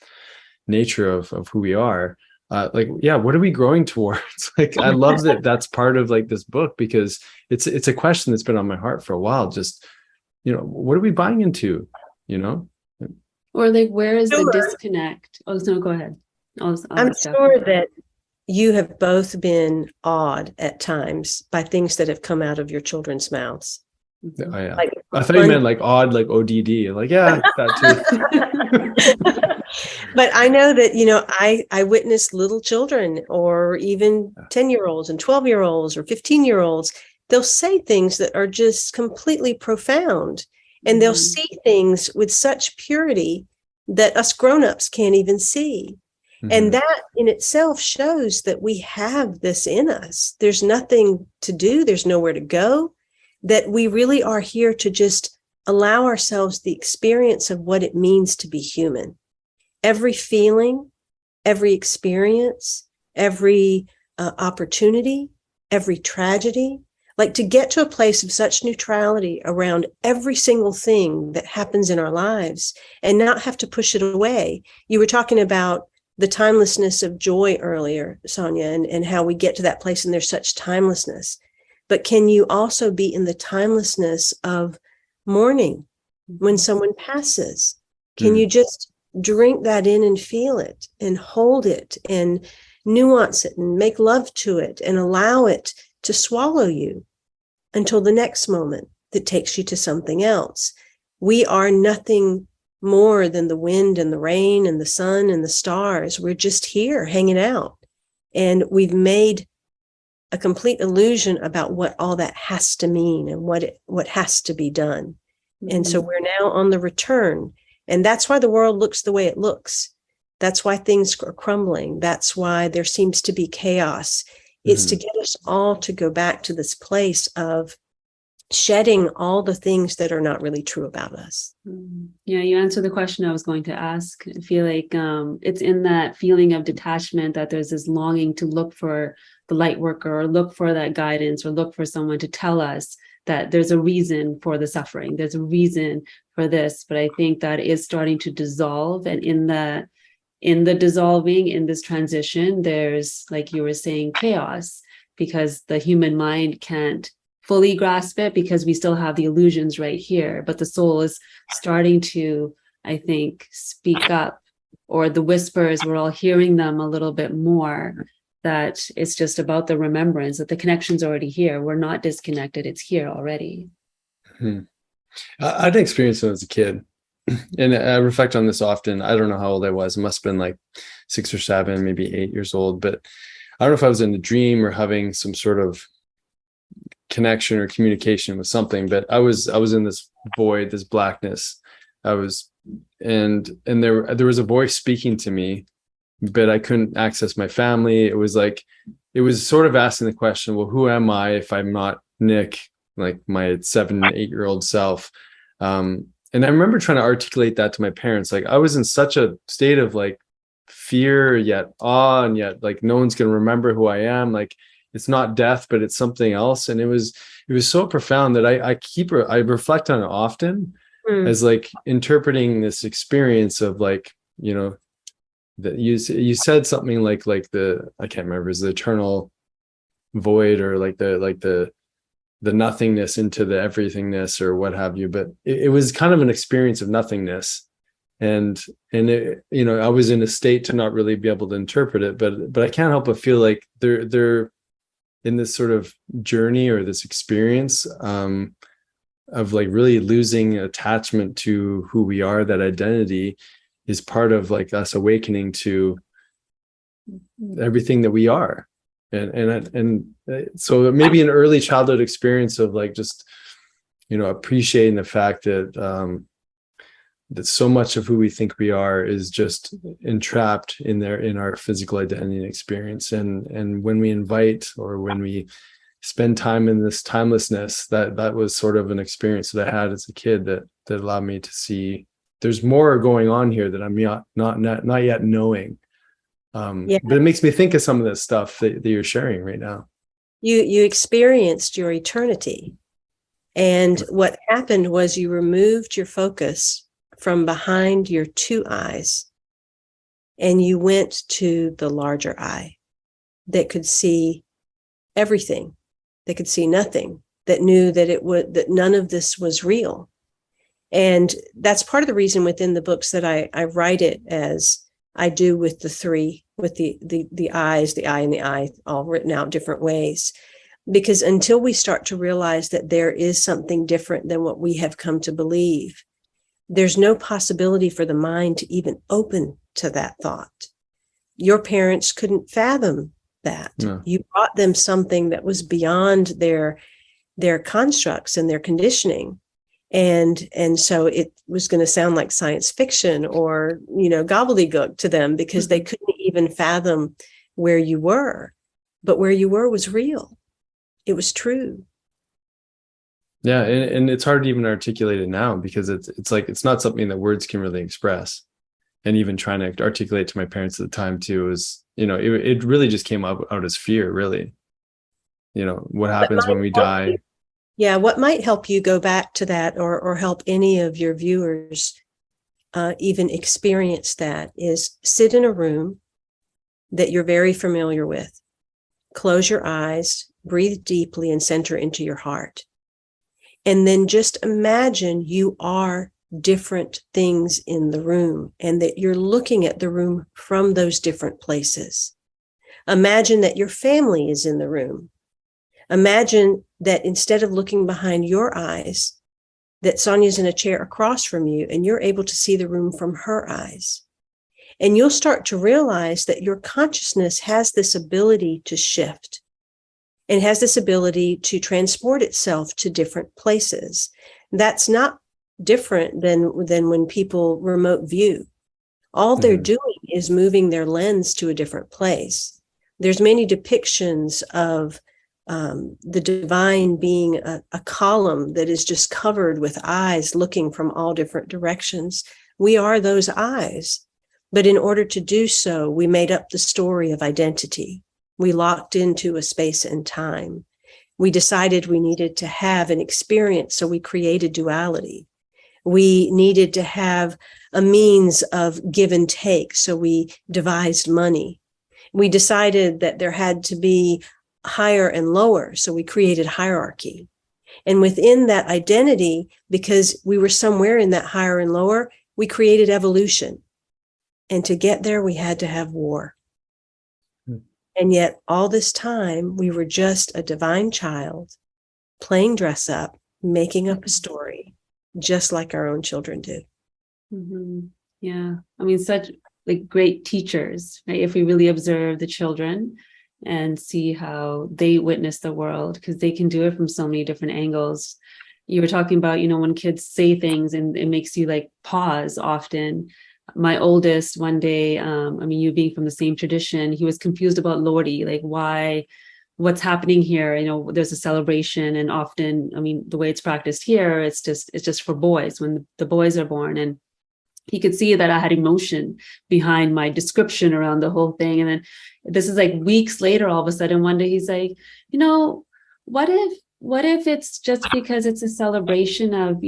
nature of who we are. Like, yeah, what are we growing towards? Like, I love that that's part of like this book, because it's a question that's been on my heart for a while. Just, you know, what are we buying into, you know? Or like, where is the disconnect? Oh, so go ahead. I'm sure that you have both been awed at times by things that have come out of your children's mouths. Oh, yeah. Like, I thought you meant like odd, like ODD. Like, yeah, that too. But I know that, you know, I witness little children, or even 10-year-olds and 12-year-olds or 15-year-olds. They'll say things that are just completely profound, and they'll see things with such purity that us grownups can't even see. And that in itself shows that we have this in us. There's nothing to do. There's nowhere to go. That we really are here to just allow ourselves the experience of what it means to be human. Every feeling, every experience, every opportunity, every tragedy, like to get to a place of such neutrality around every single thing that happens in our lives and not have to push it away. You were talking about the timelessness of joy earlier, Sonya, and how we get to that place and there's such timelessness. But can you also be in the timelessness of mourning when someone passes? Can you just drink that in and feel it and hold it and nuance it and make love to it and allow it to swallow you until the next moment that takes you to something else? We are nothing more than the wind and the rain and the sun and the stars. We're just here hanging out. And we've made a complete illusion about what all that has to mean and what has to be done. And so we're now on the return. And that's why the world looks the way it looks. That's why things are crumbling. That's why there seems to be chaos. It's to get us all to go back to this place of shedding all the things that are not really true about us. Yeah, you answered the question I was going to ask. I feel like it's in that feeling of detachment that there's this longing to look for the light worker, or look for that guidance, or look for someone to tell us that there's a reason for the suffering. There's a reason for this, but I think that is starting to dissolve. And in the dissolving, in this transition, there's, like you were saying, chaos, because the human mind can't fully grasp it because we still have the illusions right here. But the soul is starting to, I think, speak up, or the whispers, we're all hearing them a little bit more, that it's just about the remembrance, that the connection's already here. We're not disconnected. It's here already. I'd experienced it as a kid. And I reflect on this often. I don't know how old I was. It must have been like 6 or 7, maybe 8 years old. But I don't know if I was in a dream or having some sort of connection or communication with something. But I was in this void, this blackness. And there was a voice speaking to me, but I couldn't access my family. It was sort of asking the question, well, who am I if I'm not Nick, like my 7, 8-year-old self? And I remember trying to articulate that to my parents. Like, I was in such a state of like fear, yet awe, and yet like no one's going to remember who I am. Like, it's not death, but it's something else. And it was so profound that I reflect on it often as like interpreting this experience of like, you know, that you said something like the, I can't remember, is the eternal void, or like the nothingness into the everythingness, or what have you. But it was kind of an experience of nothingness, and it, you know, I was in a state to not really be able to interpret it, but I can't help but feel like they're in this sort of journey or this experience of like really losing attachment to who we are. That identity is part of like us awakening to everything that we are. And so maybe an early childhood experience of like just, you know, appreciating the fact that that so much of who we think we are is just entrapped in our physical identity and experience. And when we invite, or when we spend time in this timelessness, that was sort of an experience that I had as a kid that allowed me to see there's more going on here that I'm not yet knowing. But it makes me think of some of this stuff that you're sharing right now. You experienced your eternity. And what happened was you removed your focus from behind your 2 eyes, and you went to the larger eye that could see everything, that could see nothing, that knew that none of this was real. And that's part of the reason within the books that I write it as I do with the 3, with the eyes, the eye and the eye, all written out different ways. Because until we start to realize that there is something different than what we have come to believe, there's no possibility for the mind to even open to that thought. Your parents couldn't fathom that. No. You brought them something that was beyond their constructs and their conditioning. And so it was going to sound like science fiction or, you know, gobbledygook to them, because they couldn't even fathom where you were. But where you were was real. It was true. Yeah, and it's hard to even articulate it now, because it's like it's not something that words can really express. And even trying to articulate to my parents at the time too was, you know, it really just came out as fear, really. You know, what happens when we die? Yeah, what might help you go back to that, or help any of your viewers even experience that, is sit in a room that you're very familiar with. Close your eyes, breathe deeply, and center into your heart. And then just imagine you are different things in the room, and that you're looking at the room from those different places. Imagine that your family is in the room. Imagine that instead of looking behind your eyes, that Sonya's in a chair across from you, and you're able to see the room from her eyes. And you'll start to realize that your consciousness has this ability to shift, and has this ability to transport itself to different places. That's not different than when people remote view. All they're doing is moving their lens to a different place. There's many depictions of the divine being a column that is just covered with eyes looking from all different directions. We are those eyes. But in order to do so, we made up the story of identity. We locked into a space and time. We decided we needed to have an experience, so we created duality. We needed to have a means of give and take, so we devised money. We decided that there had to be higher and lower, so we created hierarchy. And within that identity, because we were somewhere in that higher and lower, we created evolution. And to get there, we had to have war. And yet all this time, we were just a divine child playing dress up, making up a story, just like our own children do. Mm-hmm. Yeah. I mean, such like great teachers, right? If we really observe the children and see how they witness the world, because they can do it from so many different angles. You were talking about, when kids say things and it makes you like pause often. My oldest one day, you being from the same tradition, he was confused about Lordy, like what's happening here? There's a celebration, and often, the way it's practiced here, it's just for boys when the boys are born. And he could see that I had emotion behind my description around the whole thing. And then this is like weeks later, all of a sudden, one day he's like, what if it's just because it's a celebration of,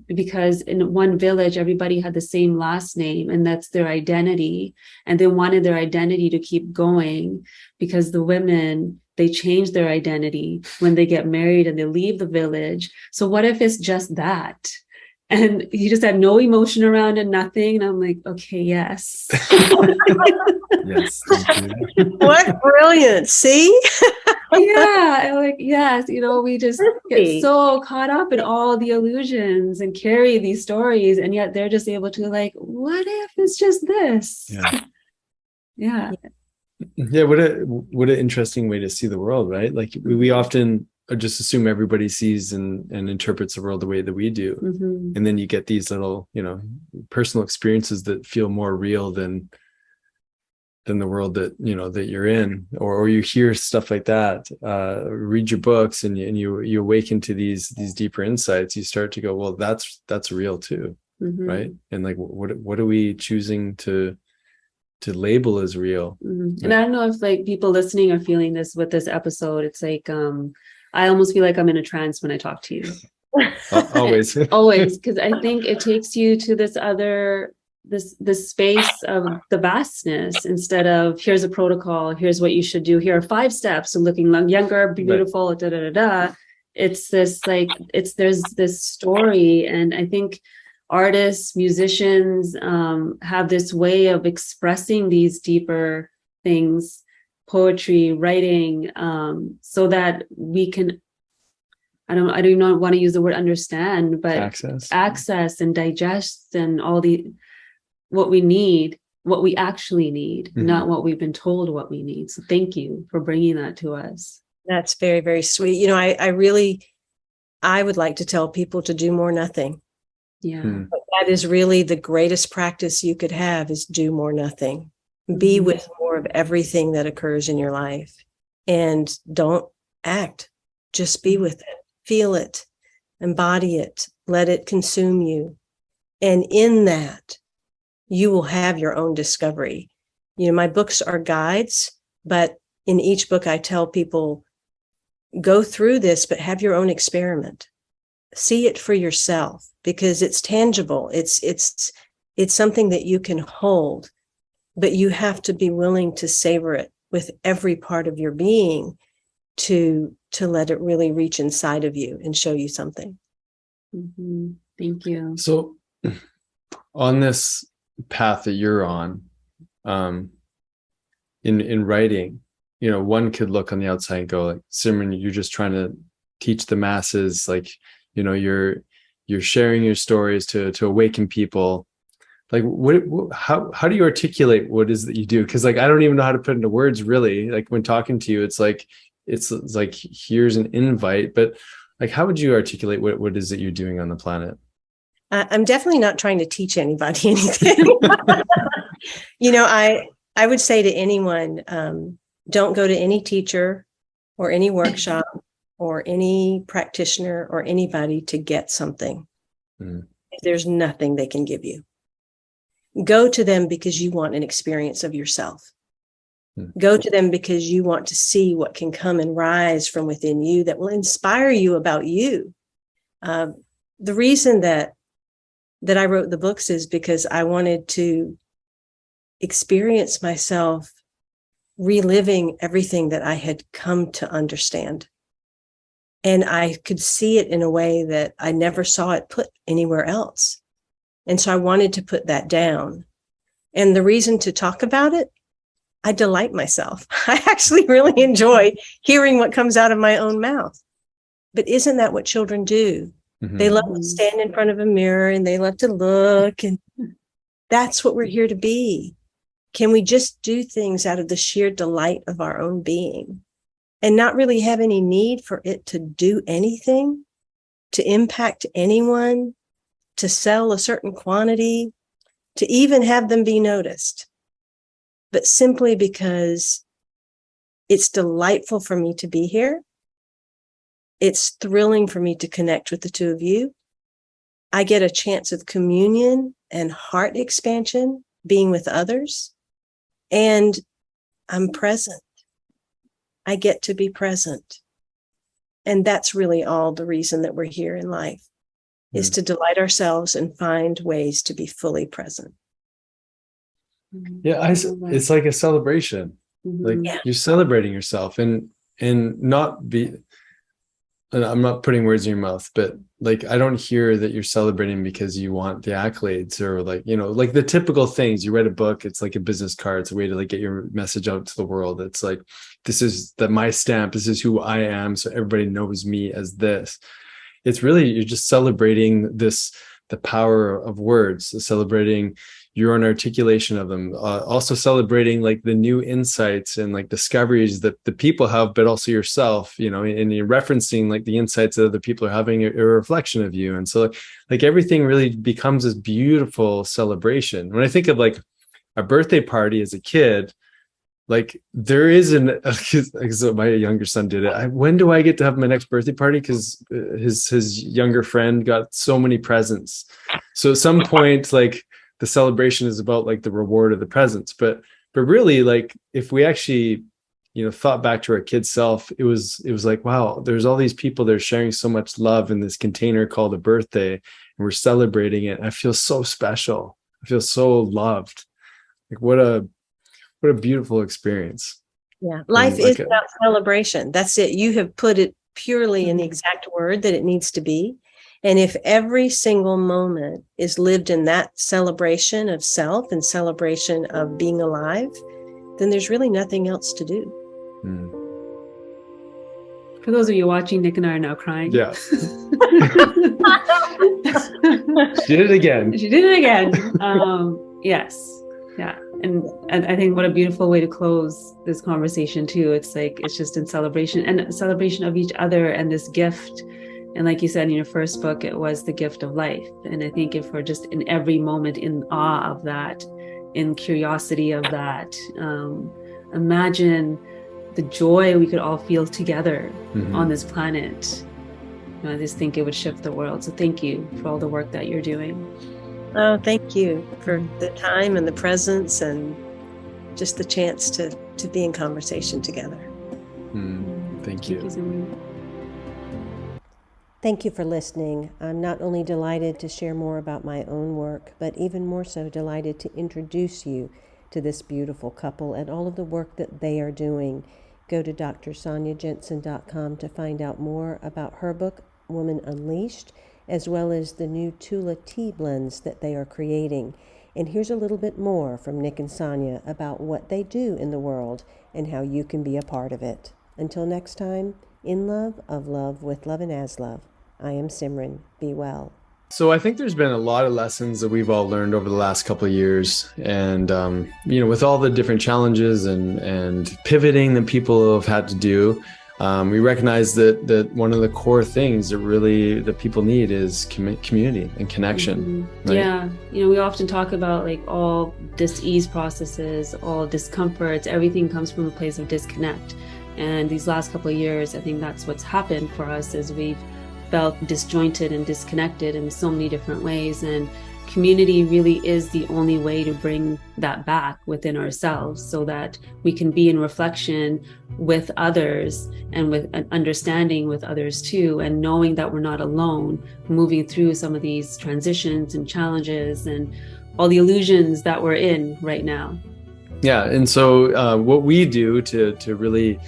because in one village, everybody had the same last name and that's their identity. And they wanted their identity to keep going because the women, they change their identity when they get married and they leave the village. So what if it's just that? And he just had no emotion around it, nothing. And I'm like, okay, yes. Yes. Thank you. What brilliant. See? Yeah. I'm like, yes. We just get so caught up in all the illusions and carry these stories. And yet they're just able to like, what if it's just this? Yeah. Yeah. Yeah. What an interesting way to see the world, right? Like we often just assume everybody sees and interprets the world the way that we do. Mm-hmm. And then you get these little, personal experiences that feel more real than the world that, that you're in, or you hear stuff like that, read your books and you awaken to these deeper insights. You start to go, well, that's real too. Mm-hmm. Right. And like, what are we choosing to label as real? Mm-hmm. And I don't know if like people listening are feeling this with this episode. It's like, I almost feel like I'm in a trance when I talk to you. Always. Always, because I think it takes you to this space of the vastness instead of here's a protocol, here's what you should do, here are 5 steps of looking younger, beautiful, right. It's this like there's this story, and I think artists, musicians have this way of expressing these deeper things. Poetry, writing, so that we can, I don't even want to use the word understand, but access and digest and all what we actually need, mm-hmm. not what we've been told what we need. So thank you for bringing that to us. That's very, very sweet. I would like to tell people to do more nothing. Yeah. But that is really the greatest practice you could have, is do more nothing. Be with more of everything that occurs in your life, and don't act. Just be with it, feel it, embody it, let it consume you. And in that, you will have your own discovery. My books are guides, but in each book I tell people, go through this, but have your own experiment. See it for yourself, because it's tangible. It's something that you can hold. But you have to be willing to savor it with every part of your being to let it really reach inside of you and show you something. Mm-hmm. Thank you. So on this path that you're on, in writing, one could look on the outside and go like, SIMRAN, you're just trying to teach the masses, like, you're sharing your stories to awaken people. Like, how do you articulate what is that you do? Because like, I don't even know how to put into words, really. Like when talking to you, it's like here's an invite, but like, how would you articulate what is it you're doing on the planet? I'm definitely not trying to teach anybody anything. I would say to anyone, don't go to any teacher or any workshop or any practitioner or anybody to get something. Mm. There's nothing they can give you. Go to them because you want an experience of yourself. Go to them because you want to see what can come and rise from within you that will inspire you about you. The reason that I wrote the books is because I wanted to experience myself reliving everything that I had come to understand. And I could see it in a way that I never saw it put anywhere else. And so I wanted to put that down. And the reason to talk about it, I delight myself. I actually really enjoy hearing what comes out of my own mouth. But isn't that what children do? Mm-hmm. They love to stand in front of a mirror and they love to look. And that's what we're here to be. Can we just do things out of the sheer delight of our own being and not really have any need for it to do anything, to impact anyone, to sell a certain quantity, to even have them be noticed, but simply because it's delightful for me to be here. It's thrilling for me to connect with the two of you. I get a chance of communion and heart expansion being with others, and I'm present. I get to be present. And that's really all the reason that we're here in life, is to delight ourselves and find ways to be fully present. Yeah, it's like a celebration. Like you're celebrating yourself and not be, and I'm not putting words in your mouth, but like, I don't hear that you're celebrating because you want the accolades or like, you know, like the typical things. You read a book, it's like a business card. It's a way to like get your message out to the world. It's like, this is my stamp. This is who I am. So everybody knows me as this. It's really, you're just celebrating the power of words, celebrating your own articulation of them, also celebrating like the new insights and like discoveries that the people have, but also yourself, you know, and you're referencing like the insights that other people are having, a reflection of you. And so like everything really becomes this beautiful celebration. When I think of like a birthday party as a kid, like there is so my younger son did it. When do I get to have my next birthday party? Because his younger friend got so many presents. So at some point, like the celebration is about like the reward of the presents. But really, like if we actually, you know, thought back to our kid self, it was like, wow, there's all these people that are sharing so much love in this container called a birthday, and we're celebrating it. I feel so special. I feel so loved. Like what a beautiful experience. Yeah. Life is about celebration. That's it. You have put it purely in the exact word that it needs to be. And if every single moment is lived in that celebration of self and celebration of being alive, then there's really nothing else to do. For those of you watching, Nick and I are now crying. Yeah. She did it again. She did it again. Yes. Yeah. And I think what a beautiful way to close this conversation too. It's like, it's just in celebration and a celebration of each other and this gift. And like you said in your first book, it was the gift of life. And I think if we're just in every moment in awe of that, in curiosity of that, imagine the joy we could all feel together on this planet. I just think it would shift the world. So thank you for all the work that you're doing. Oh, thank you for the time and the presence and just the chance to be in conversation together. Thank you. Thank you so much. Thank you for listening. I'm not only delighted to share more about my own work, but even more so delighted to introduce you to this beautiful couple and all of the work that they are doing. Go to drsonyajensen.com to find out more about her book, Woman Unleashed, as well as the new Tula tea blends that they are creating. And here's a little bit more from Nick and Sonya about what they do in the world and how you can be a part of it. Until next time, in love, of love, with love, and as love, I am SIMRAN. Be well. So I think there's been a lot of lessons that we've all learned over the last couple of years. And, you know, with all the different challenges and pivoting that people have had to do, we recognize that one of the core things that people need is community and connection. Right? Yeah. You know, we often talk about like all dis-ease processes, all discomforts, everything comes from a place of disconnect. And these last couple of years, I think that's what's happened for us is we've felt disjointed and disconnected in so many different ways. And community really is the only way to bring that back within ourselves, so that we can be in reflection with others and with an understanding with others too, and knowing that we're not alone moving through some of these transitions and challenges and all the illusions that we're in right now. Yeah. And so what we do to really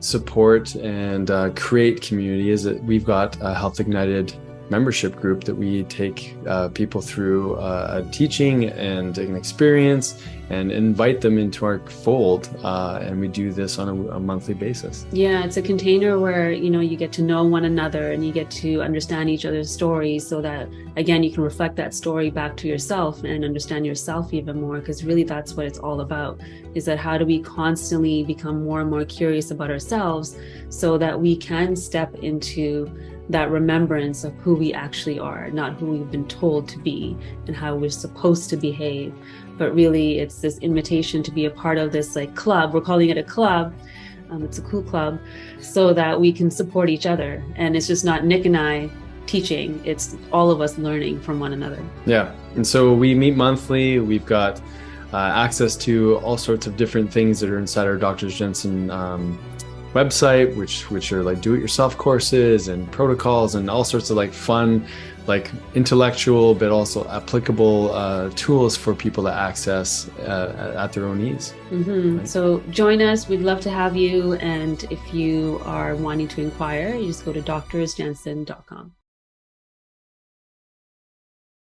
support and create community is that we've got a Health Ignited membership group that we take people through a teaching and an experience and invite them into our fold, and we do this on a monthly basis. Yeah, it's a container where you get to know one another and you get to understand each other's stories, so that again you can reflect that story back to yourself and understand yourself even more, because really that's what it's all about, is that how do we constantly become more and more curious about ourselves so that we can step into that remembrance of who we actually are, not who we've been told to be and how we're supposed to behave. But really it's this invitation to be a part of this like club. We're calling it a club. It's a cool club, so that we can support each other. And it's just not Nick and I teaching, it's all of us learning from one another. Yeah. And so we meet monthly. We've got access to all sorts of different things that are inside our Dr. Jensen website, which are like do-it-yourself courses and protocols and all sorts of like fun, like intellectual but also applicable tools for people to access at their own ease. Mm-hmm. Right? So join us. We'd love to have you. And if you are wanting to inquire, you just go to drsjensen.com.